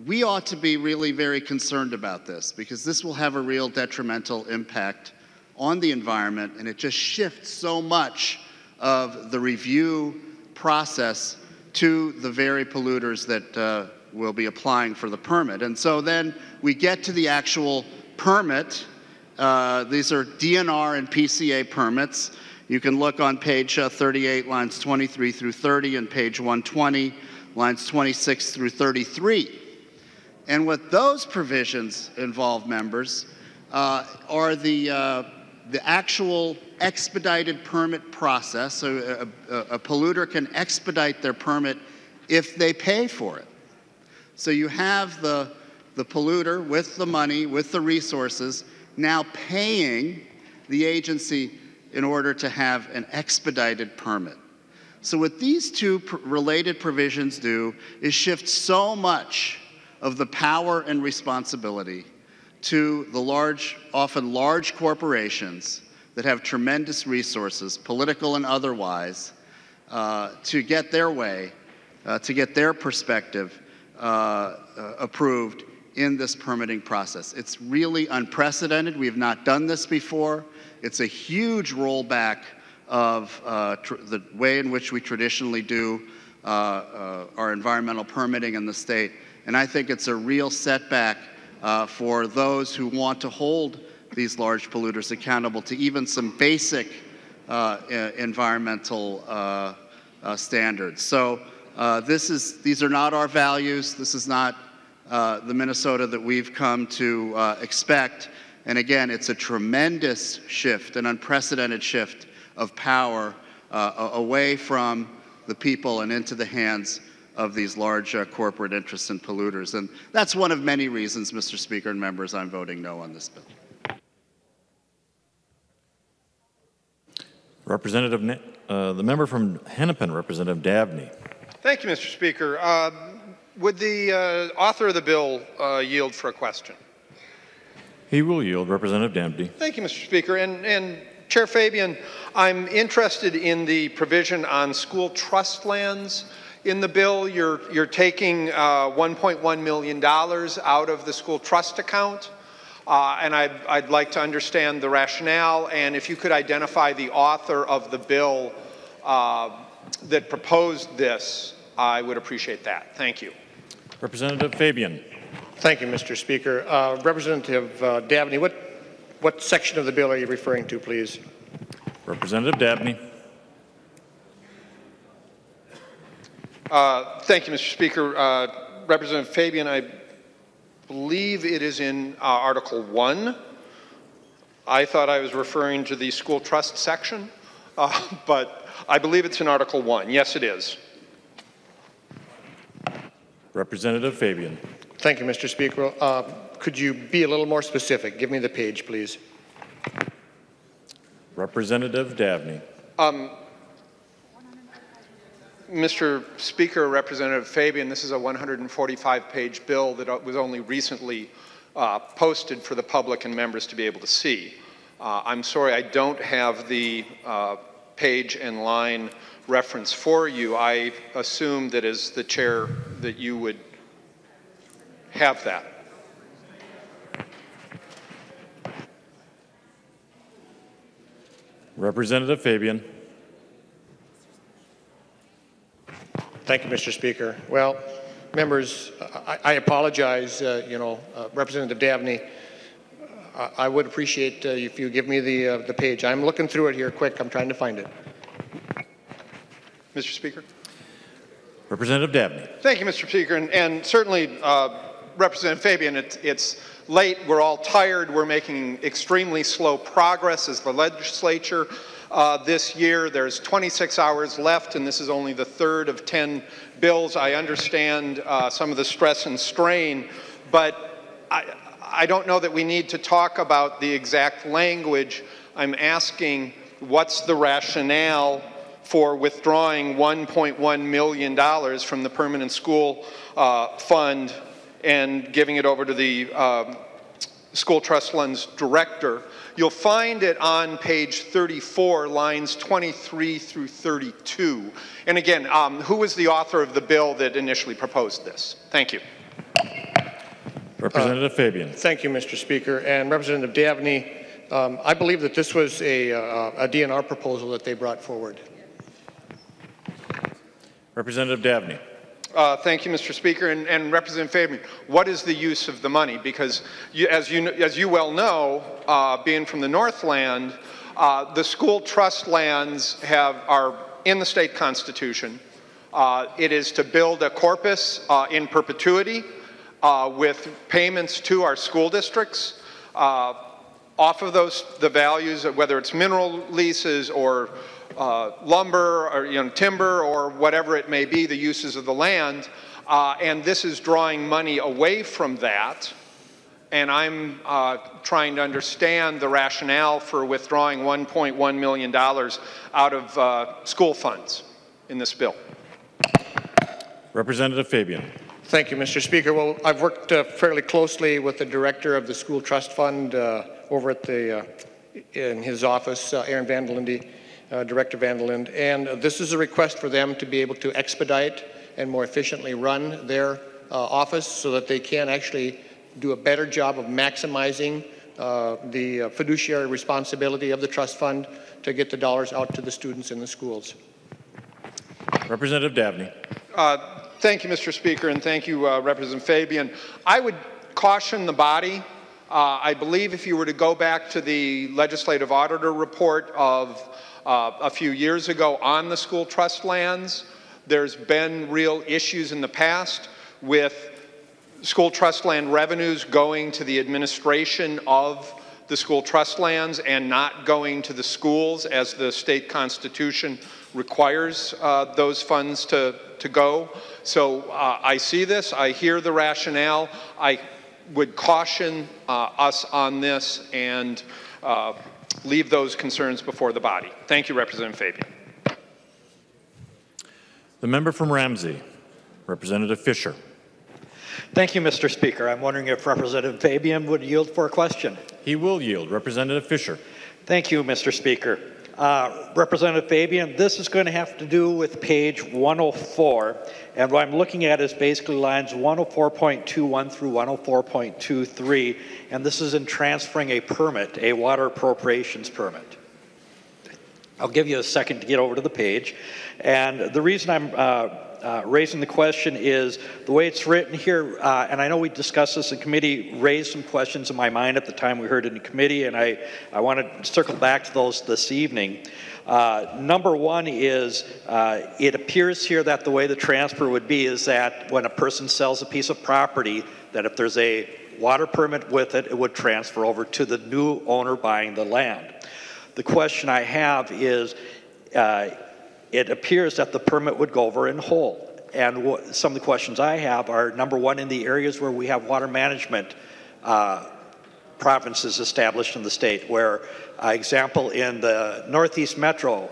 we ought to be really very concerned about this, because this will have a real detrimental impact on the environment, and it just shifts so much of the review process to the very polluters that will be applying for the permit. And so then we get to the actual permit. These are DNR and PCA permits. You can look on page 38, lines 23 through 30, and page 120, lines 26 through 33. And what those provisions involve, members, are the actual expedited permit process. So a polluter can expedite their permit if they pay for it. So you have the polluter with the money, with the resources, now paying the agency in order to have an expedited permit. So what these two related provisions do is shift so much of the power and responsibility to the large, often large corporations that have tremendous resources, political and otherwise, to get their way, to get their perspective approved in this permitting process. It's really unprecedented. We have not done this before. It's a huge rollback of the way in which we traditionally do our environmental permitting in the state. And I think it's a real setback for those who want to hold these large polluters accountable to even some basic environmental standards. So these are not our values. This is not the Minnesota that we've come to expect. And again, it's a tremendous shift, an unprecedented shift of power away from the people and into the hands of these large corporate interests and polluters. And that's one of many reasons, Mr. Speaker and members, I'm voting no on this bill. The member from Hennepin, Representative Dabney. Thank you, Mr. Speaker. Would the author of the bill yield for a question? He will yield. Representative Dabney. Thank you, Mr. Speaker. And Chair Fabian, I'm interested in the provision on school trust lands. In the bill, you're taking $1.1 million out of the school trust account. And I'd like to understand the rationale, and if you could identify the author of the bill that proposed this, I would appreciate that. Thank you. Representative Fabian. Thank you, Mr. Speaker. Representative Dabney, what section of the bill are you referring to, please? Representative Dabney. Thank you, Mr. Speaker. Representative Fabian, I believe it is in Article 1. I thought I was referring to the school trust section, but I believe it's in Article 1. Yes, it is. Representative Fabian. Thank you, Mr. Speaker. Could you be a little more specific? Give me the page, please. Representative Dabney. Mr. Speaker, Representative Fabian, this is a 145-page bill that was only recently posted for the public and members to be able to see. I'm sorry, I don't have the page and line reference for you. I assume that as the chair that you would have that. Representative Fabian. Thank you, Mr. Speaker. Well, members, I apologize, Representative Dabney. I would appreciate if you give me the page. I'm looking through it here quick. I'm trying to find it. Mr. Speaker. Representative Dabney. Thank you, Mr. Speaker. And certainly, Representative Fabian, it's late. We're all tired. We're making extremely slow progress as the legislature. This year, there's 26 hours left, and this is only the third of 10 bills. I understand some of the stress and strain, but I don't know that we need to talk about the exact language. I'm asking what's the rationale for withdrawing $1.1 million from the permanent school fund and giving it over to the school trust funds director. You'll find it on page 34, lines 23 through 32. And again, who was the author of the bill that initially proposed this? Thank you. Representative Fabian. Thank you, Mr. Speaker. And Representative Dabney, I believe that this was a DNR proposal that they brought forward. Representative Dabney. Thank you, Mr. Speaker. And Representative Fabian, what is the use of the money? Because as you well know, being from the Northland, the school trust lands are in the state constitution. It is to build a corpus in perpetuity with payments to our school districts off of the values, whether it's mineral leases or lumber or timber or whatever it may be, the uses of the land, and this is drawing money away from that. And I'm trying to understand the rationale for withdrawing $1.1 million out of school funds in this bill. Representative Fabian. Thank you, Mr. Speaker. Well, I've worked fairly closely with the director of the school trust fund over at in his office, Aaron Van der Linde. Director Van der Linde, and this is a request for them to be able to expedite and more efficiently run their office so that they can actually do a better job of maximizing the fiduciary responsibility of the trust fund to get the dollars out to the students in the schools. Representative Dabney. Thank you, Mr. Speaker, and thank you, Representative Fabian. I would caution the body. I believe if you were to go back to the legislative auditor report of a few years ago on the school trust lands, there's been real issues in the past with school trust land revenues going to the administration of the school trust lands and not going to the schools as the state constitution requires those funds to go. So I see this, I hear the rationale. I would caution us on this and leave those concerns before the body. Thank you, Representative Fabian. The member from Ramsey, Representative Fisher. Thank you, Mr. Speaker. I'm wondering if Representative Fabian would yield for a question. He will yield. Representative Fisher. Thank you, Mr. Speaker. Representative Fabian, this is going to have to do with page 104, and what I'm looking at is basically lines 104.21 through 104.23, and this is in transferring a permit, a water appropriations permit. I'll give you a second to get over to the page, and the reason I'm raising the question is the way it's written here, and I know we discussed this in committee, raised some questions in my mind at the time we heard it in committee, and I want to circle back to those this evening. Number one is it appears here that the way the transfer would be is that when a person sells a piece of property, that if there's a water permit with it, it would transfer over to the new owner buying the land. The question I have is, it appears that the permit would go over in whole. And some of the questions I have are, number one, in the areas where we have water management provinces established in the state, where, example, in the Northeast Metro,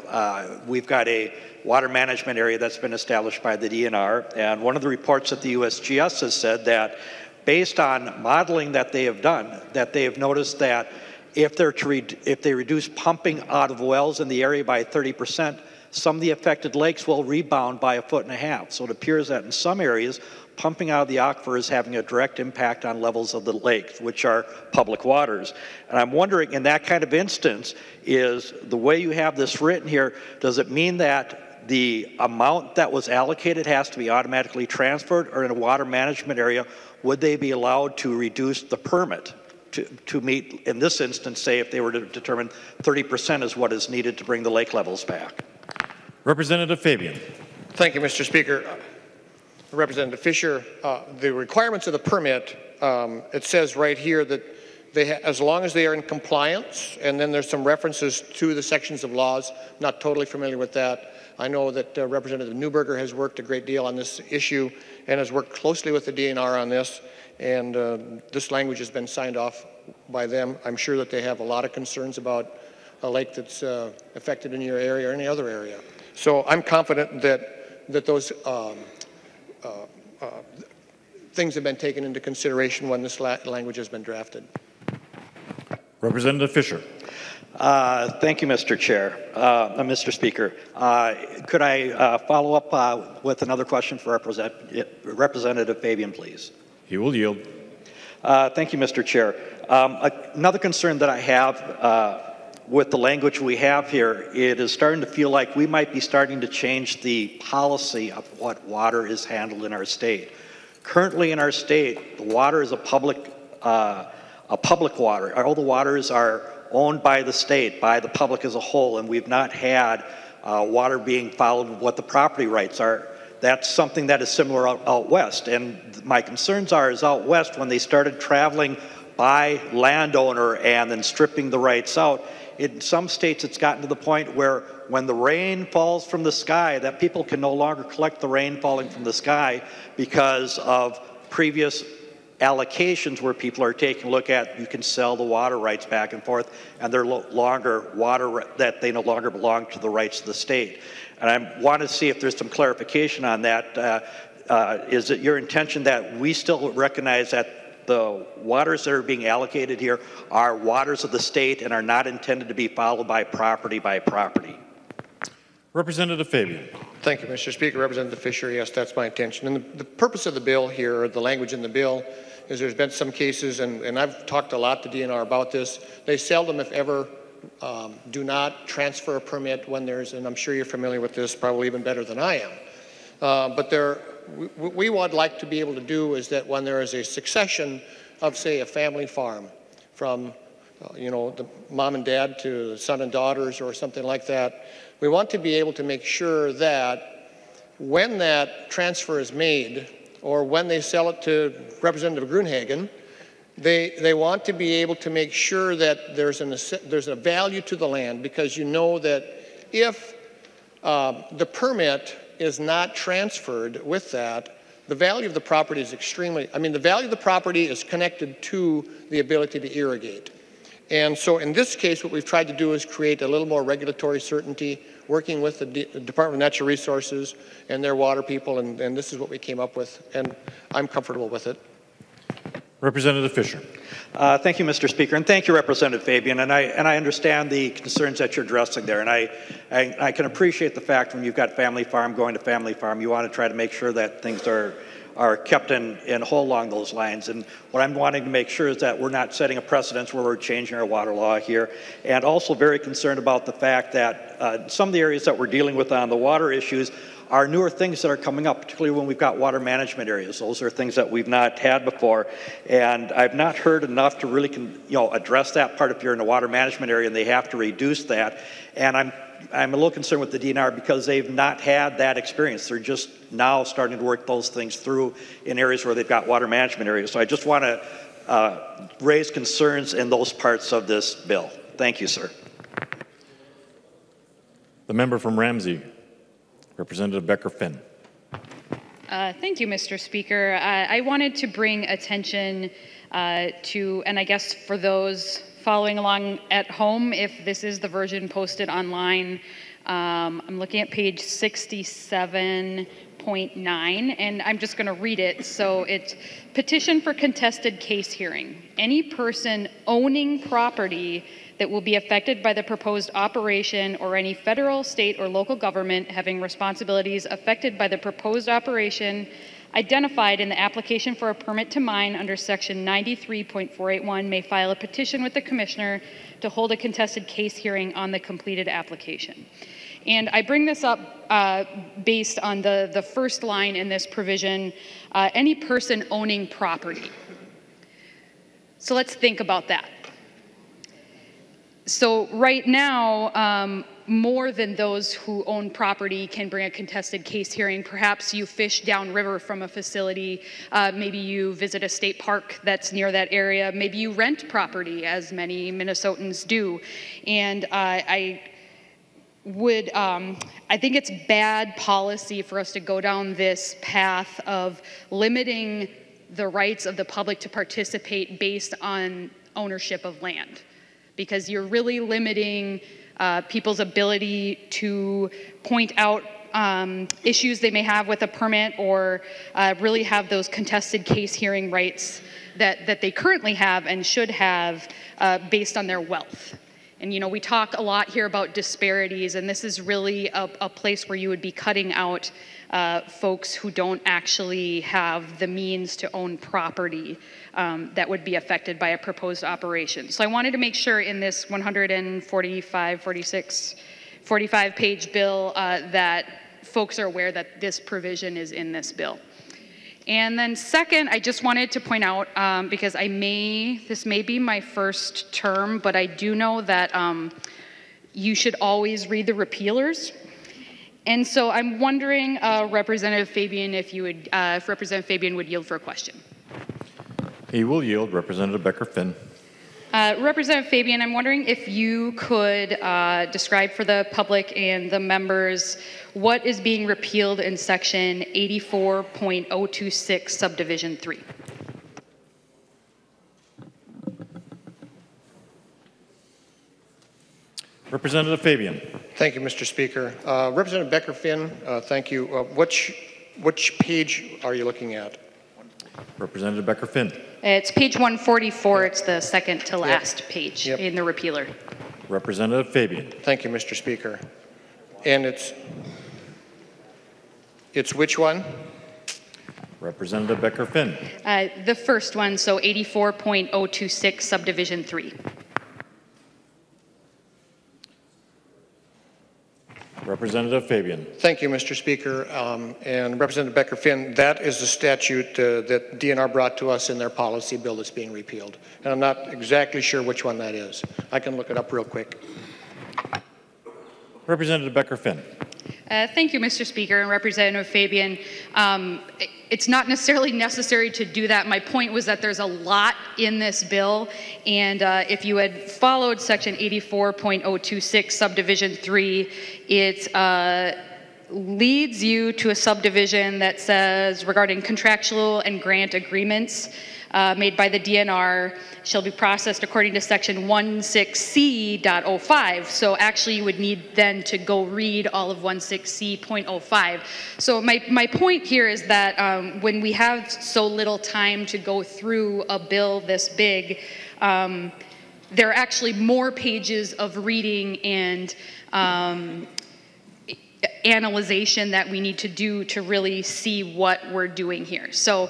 we've got a water management area that's been established by the DNR. And one of the reports that the USGS has said that based on modeling that they have done, that they have noticed that if they reduce pumping out of wells in the area by 30%, some of the affected lakes will rebound by 1.5 feet. So it appears that in some areas, pumping out of the aquifer is having a direct impact on levels of the lake, which are public waters. And I'm wondering, in that kind of instance, is the way you have this written here, does it mean that the amount that was allocated has to be automatically transferred, or in a water management area, would they be allowed to reduce the permit to meet, in this instance, say if they were to determine 30% is what is needed to bring the lake levels back? Representative Fabian. Thank you, Mr. Speaker. Representative Fisher, the requirements of the permit, it says right here that as long as they are in compliance, and then there's some references to the sections of laws. I'm not totally familiar with that. I know that Representative Neuberger has worked a great deal on this issue and has worked closely with the DNR on this, and this language has been signed off by them. I'm sure that they have a lot of concerns about a lake that's affected in your area or any other area. So I'm confident that those things have been taken into consideration when this language has been drafted. Representative Fisher. Thank you, Mr. Chair, Mr. Speaker. Could I follow up with another question for Representative Fabian, please? He will yield. Thank you, Mr. Chair. Another concern that I have with the language we have here, it is starting to feel like we might be starting to change the policy of what water is handled in our state. Currently in our state, the water is a public water. All the waters are owned by the state, by the public as a whole, and we've not had water being followed with what the property rights are. That's something that is similar out west. And my concerns is out west, when they started traveling by landowner and then stripping the rights out, in some states it's gotten to the point where when the rain falls from the sky, that people can no longer collect the rain falling from the sky because of previous allocations where people are taking a look at, you can sell the water rights back and forth, and they're longer water that they no longer belong to the rights of the state. And I want to see if there's some clarification on that. Is it your intention that we still recognize that the waters that are being allocated here are waters of the state and are not intended to be followed by property by property? Representative Fabian. Thank you, Mr. Speaker. Representative Fisher, yes, that's my intention. And the purpose of the bill here, or the language in the bill, is there's been some cases, and I've talked a lot to DNR about this, they seldom, if ever, do not transfer a permit when there's, and I'm sure you're familiar with this probably even better than I am, but we would like to be able to do is that when there is a succession of, say, a family farm from, the mom and dad to the son and daughters or something like that, we want to be able to make sure that when that transfer is made or when they sell it to Representative Grunhagen, they want to be able to make sure that there's a value to the land, because you know that if the permit is not transferred with that, the value of the property is extremely, I mean, the value of the property is connected to the ability to irrigate. And so in this case, what we've tried to do is create a little more regulatory certainty, working with the Department of Natural Resources and their water people, and this is what we came up with, and I'm comfortable with it. Representative Fisher. Thank you, Mr. Speaker, and thank you, Representative Fabian. And I understand the concerns that you're addressing there, and I can appreciate the fact when you've got family farm going to family farm, you want to try to make sure that things are kept in whole along those lines. And what I'm wanting to make sure is that we're not setting a precedence where we're changing our water law here. And also very concerned about the fact that some of the areas that we're dealing with on the water issues are newer things that are coming up, particularly when we've got water management areas. Those are things that we've not had before. And I've not heard enough to really address that part if you're in a water management area and they have to reduce that. And I'm a little concerned with the DNR because they've not had that experience. They're just now starting to work those things through in areas where they've got water management areas. So I just want to raise concerns in those parts of this bill. Thank you, sir. The member from Ramsey, Representative Becker-Finn. Thank you, Mr. Speaker. I wanted to bring attention to, and I guess for those following along at home, if this is the version posted online, I'm looking at page 67.9, and I'm just going to read it. So it's petition for contested case hearing. Any person owning property that will be affected by the proposed operation or any federal, state, or local government having responsibilities affected by the proposed operation identified in the application for a permit to mine under section 93.481 may file a petition with the commissioner to hold a contested case hearing on the completed application. And I bring this up based on the first line in this provision, any person owning property. So let's think about that. So right now, more than those who own property can bring a contested case hearing. Perhaps you fish downriver from a facility. Maybe you visit a state park that's near that area. Maybe you rent property, as many Minnesotans do. And I think it's bad policy for us to go down this path of limiting the rights of the public to participate based on ownership of land, because you're really limiting people's ability to point out issues they may have with a permit or really have those contested case hearing rights that they currently have and should have based on their wealth. And you know, we talk a lot here about disparities, and this is really a place where you would be cutting out folks who don't actually have the means to own property that would be affected by a proposed operation. So I wanted to make sure in this 45-page bill that folks are aware that this provision is in this bill. And then second, I just wanted to point out, because this may be my first term, but I do know that you should always read the repealers. And so I'm wondering, Representative Fabian, if Representative Fabian would yield for a question. He will yield. Representative Becker-Finn. Representative Fabian, I'm wondering if you could describe for the public and the members what is being repealed in section 84.026 subdivision 3. Representative Fabian. Thank you, Mr. Speaker. Representative Becker-Finn, thank you. Which page are you looking at? Representative Becker-Finn. It's page 144. It's the second to last page in the repealer. Representative Fabian. Thank you, Mr. Speaker. And it's which one? Representative Becker-Finn. The first one, so 84.026 subdivision 3. Representative Fabian. Thank you, Mr. Speaker. And Representative Becker-Finn, that is the statute that DNR brought to us in their policy bill that's being repealed. And I'm not exactly sure which one that is. I can look it up real quick. Representative Becker-Finn. Thank you, Mr. Speaker and Representative Fabian. It's not necessarily necessary to do that. My point was that there's a lot in this bill, and if you had followed Section 84.026, Subdivision 3, it leads you to a subdivision that says regarding contractual and grant agreements made by the DNR shall be processed according to section 16C.05. So actually you would need then to go read all of 16C.05. So my point here is that when we have so little time to go through a bill this big, there are actually more pages of reading and analyzation that we need to do to really see what we're doing here. So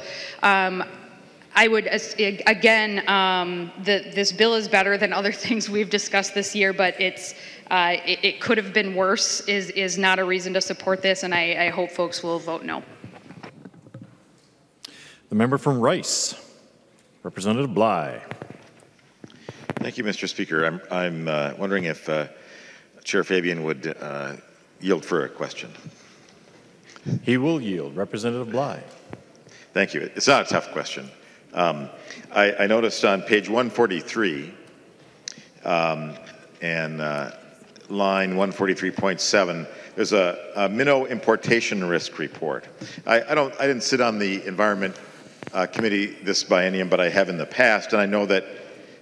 I would, again, this bill is better than other things we've discussed this year, but it could have been worse is not a reason to support this, and I hope folks will vote no. The member from Rice, Representative Bly. Thank you, Mr. Speaker. I'm wondering if Chair Fabian would yield for a question. He will yield. Representative Bly. Thank you. It's not a tough question. I noticed on page 143 and line 143.7, there's a minnow importation risk report. I didn't sit on the Environment Committee this biennium, but I have in the past, and I know that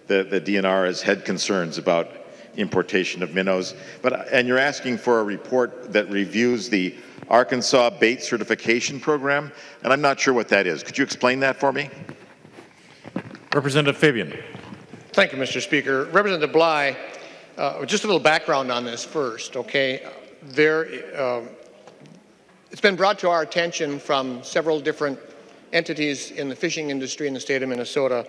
the DNR has had concerns about importation of minnows. And you're asking for a report that reviews the Arkansas Bait Certification Program, and I'm not sure what that is. Could you explain that for me? Representative Fabian. Thank you, Mr. Speaker. Representative Bly, just a little background on this first, okay? It's been brought to our attention from several different entities in the fishing industry in the state of Minnesota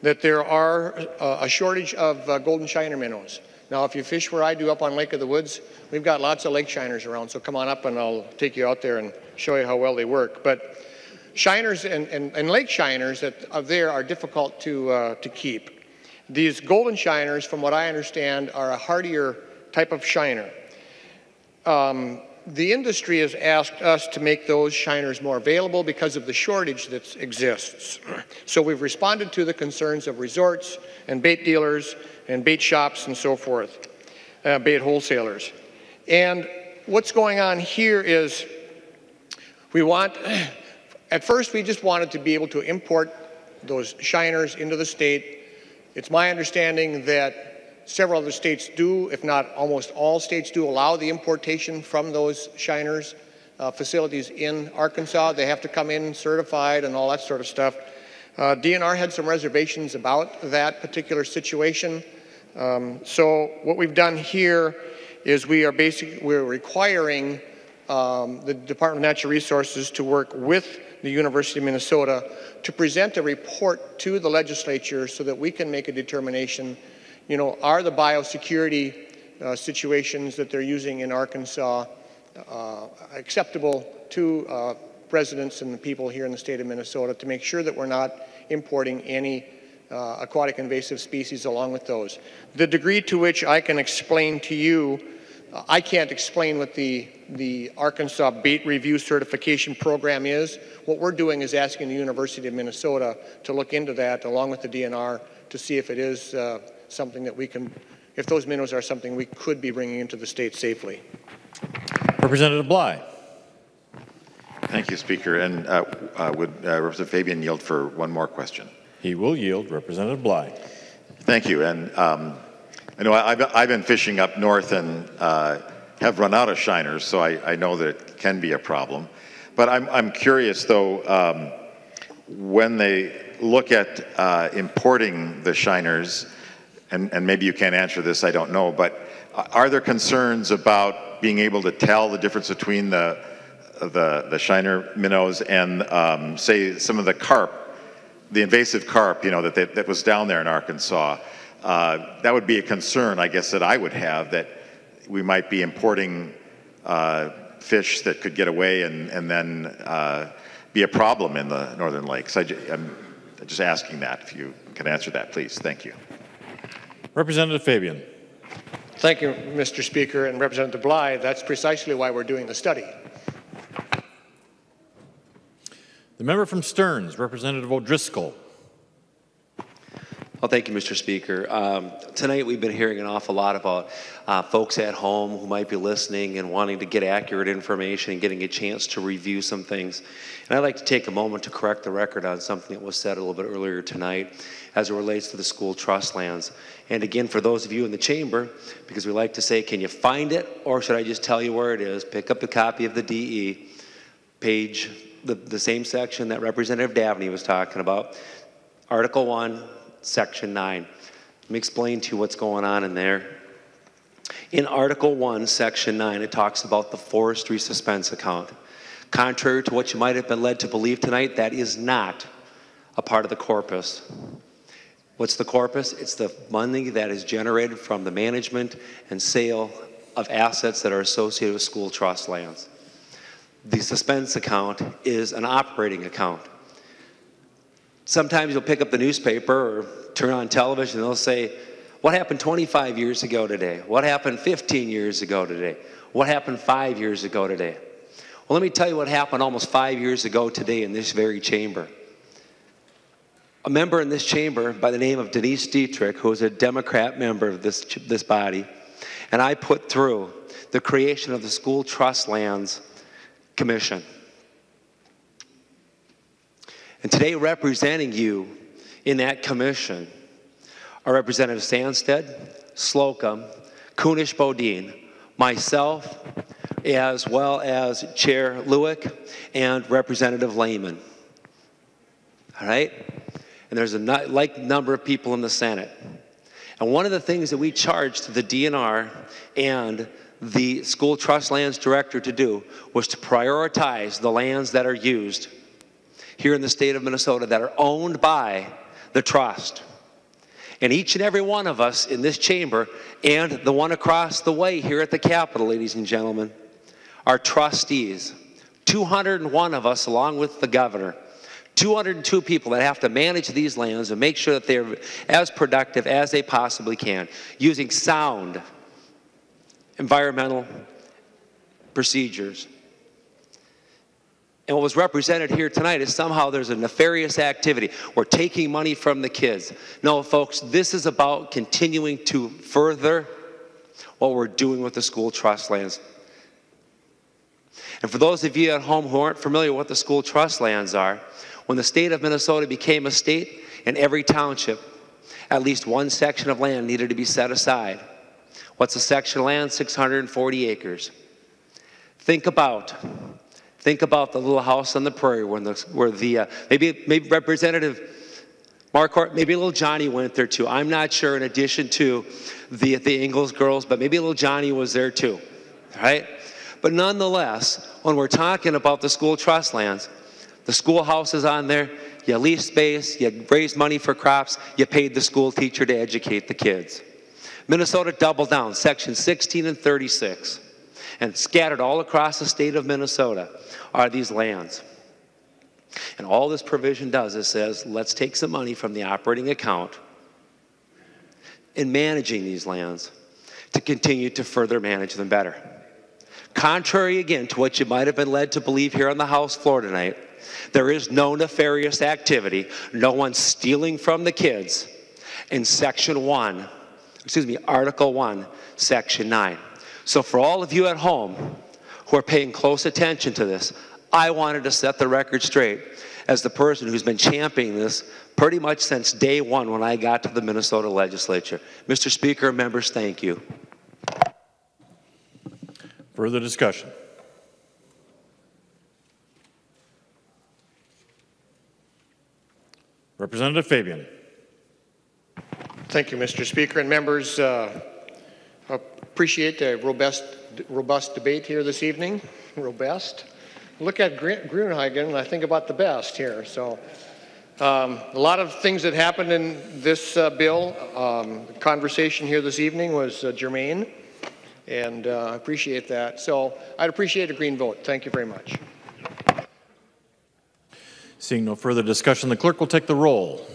that there are a shortage of golden shiner minnows. Now, if you fish where I do up on Lake of the Woods, we've got lots of lake shiners around, so come on up and I'll take you out there and show you how well they work. But shiners and lake shiners that are there are difficult to keep. These golden shiners, from what I understand, are a hardier type of shiner. The industry has asked us to make those shiners more available because of the shortage that exists. So we've responded to the concerns of resorts and bait dealers and bait shops and so forth, bait wholesalers. And what's going on here is at first we just wanted to be able to import those shiners into the state. It's my understanding that several other states do, if not almost all states do, allow the importation from those shiners facilities in Arkansas. They have to come in certified and all that sort of stuff. DNR had some reservations about that particular situation. So what we've done here is we're requiring the Department of Natural Resources to work with the University of Minnesota to present a report to the legislature so that we can make a determination, you know, are the biosecurity situations that they're using in Arkansas acceptable to residents and the people here in the state of Minnesota, to make sure that we're not importing any aquatic invasive species along with those. The degree to which I can explain to you, I can't explain what the Arkansas Bait Review Certification Program is. What we're doing is asking the University of Minnesota to look into that along with the DNR to see if it is something that we can, if those minnows are something we could be bringing into the state safely. Representative Bly. Thank you, Speaker. And would Representative Fabian yield for one more question? He will yield. Representative Bly. Thank you. And I know I've been fishing up north and have run out of shiners, so I know that it can be a problem. But I'm curious, though, when they look at importing the shiners, and maybe you can't answer this, I don't know, but are there concerns about being able to tell the difference between the shiner minnows and, say, some of the carp, the invasive carp, you know, that was down there in Arkansas? That would be a concern, I guess, that I would have, that we might be importing fish that could get away and then be a problem in the northern lakes. I'm just asking that. If you can answer that, please. Thank you. Representative Fabian. Thank you, Mr. Speaker and Representative Bly. That's precisely why we're doing the study. The member from Stearns, Representative O'Driscoll. Well, thank you, Mr. Speaker. Tonight we've been hearing an awful lot about folks at home who might be listening and wanting to get accurate information and getting a chance to review some things. And I'd like to take a moment to correct the record on something that was said a little bit earlier tonight as it relates to the school trust lands. And again, for those of you in the chamber, because we like to say, can you find it, or should I just tell you where it is? Pick up a copy of the DE, page, the same section that Representative Davney was talking about, Article 1, Section 9. Let me explain to you what's going on in there. In Article 1, Section 9, it talks about the forestry suspense account. Contrary to what you might have been led to believe tonight, that is not a part of the corpus. What's the corpus? It's the money that is generated from the management and sale of assets that are associated with school trust lands. The suspense account is an operating account. Sometimes you'll pick up the newspaper or turn on television and they'll say, what happened 25 years ago today? What happened 15 years ago today? What happened 5 years ago today? Well, let me tell you what happened almost 5 years ago today in this very chamber. A member in this chamber by the name of Denise Dietrich, who is a Democrat member of this body, and I put through the creation of the School Trust Lands Commission. And today representing you in that commission are Representative Sandstead, Slocum, Kunesh-Bodine, myself, as well as Chair Lewick and Representative Lehman. All right? And there's a like number of people in the Senate. And one of the things that we charged the DNR and the School Trust Lands Director to do was to prioritize the lands that are used here in the state of Minnesota that are owned by the trust. And each and every one of us in this chamber and the one across the way here at the Capitol, ladies and gentlemen, are trustees. 201 of us, along with the governor. 202 people that have to manage these lands and make sure that they're as productive as they possibly can, using sound environmental procedures. And what was represented here tonight is somehow there's a nefarious activity. We're taking money from the kids. No, folks, this is about continuing to further what we're doing with the school trust lands. And for those of you at home who aren't familiar with what the school trust lands are, when the state of Minnesota became a state, in every township, at least one section of land needed to be set aside. What's a section of land? 640 acres. Think about the little house on the prairie where maybe Representative Marquardt, maybe little Johnny went there too. I'm not sure, in addition to the Ingalls girls, but maybe little Johnny was there too, right? But nonetheless, when we're talking about the school trust lands, the schoolhouse is on there, you lease space, you raise money for crops, you paid the school teacher to educate the kids. Minnesota doubled down, section 16 and 36, and scattered all across the state of Minnesota are these lands. And all this provision does is says, let's take some money from the operating account in managing these lands to continue to further manage them better. Contrary again to what you might have been led to believe here on the House floor tonight, there is no nefarious activity, no one stealing from the kids in Article 1, Section 9. So for all of you at home who are paying close attention to this, I wanted to set the record straight as the person who's been championing this pretty much since day one when I got to the Minnesota legislature. Mr. Speaker, members, thank you. Further discussion? Representative Fabian. Thank you, Mr. Speaker, and members. Appreciate the robust debate here this evening. Robust. Look at Gruenhagen, and I think about the best here. So, a lot of things that happened in this bill. The conversation here this evening was germane, and I appreciate that. So, I'd appreciate a green vote. Thank you very much. Seeing no further discussion, the clerk will take the roll.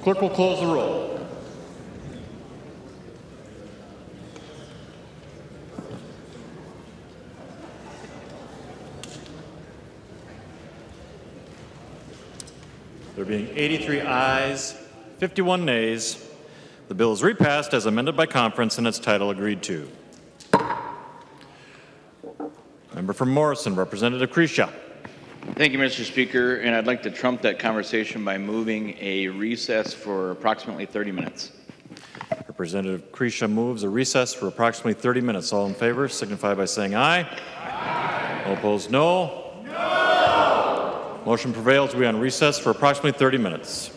Clerk will close the roll. There being 83 ayes, 51 nays, the bill is repassed as amended by conference and its title agreed to. Member from Morrison, Representative Kresha. Thank you, Mr. Speaker, and I'd like to trump that conversation by moving a recess for approximately 30 minutes. Representative Kresha moves a recess for approximately 30 minutes. All in favor signify by saying aye. Aye. All opposed, no. No. Motion prevails. We are on recess for approximately 30 minutes.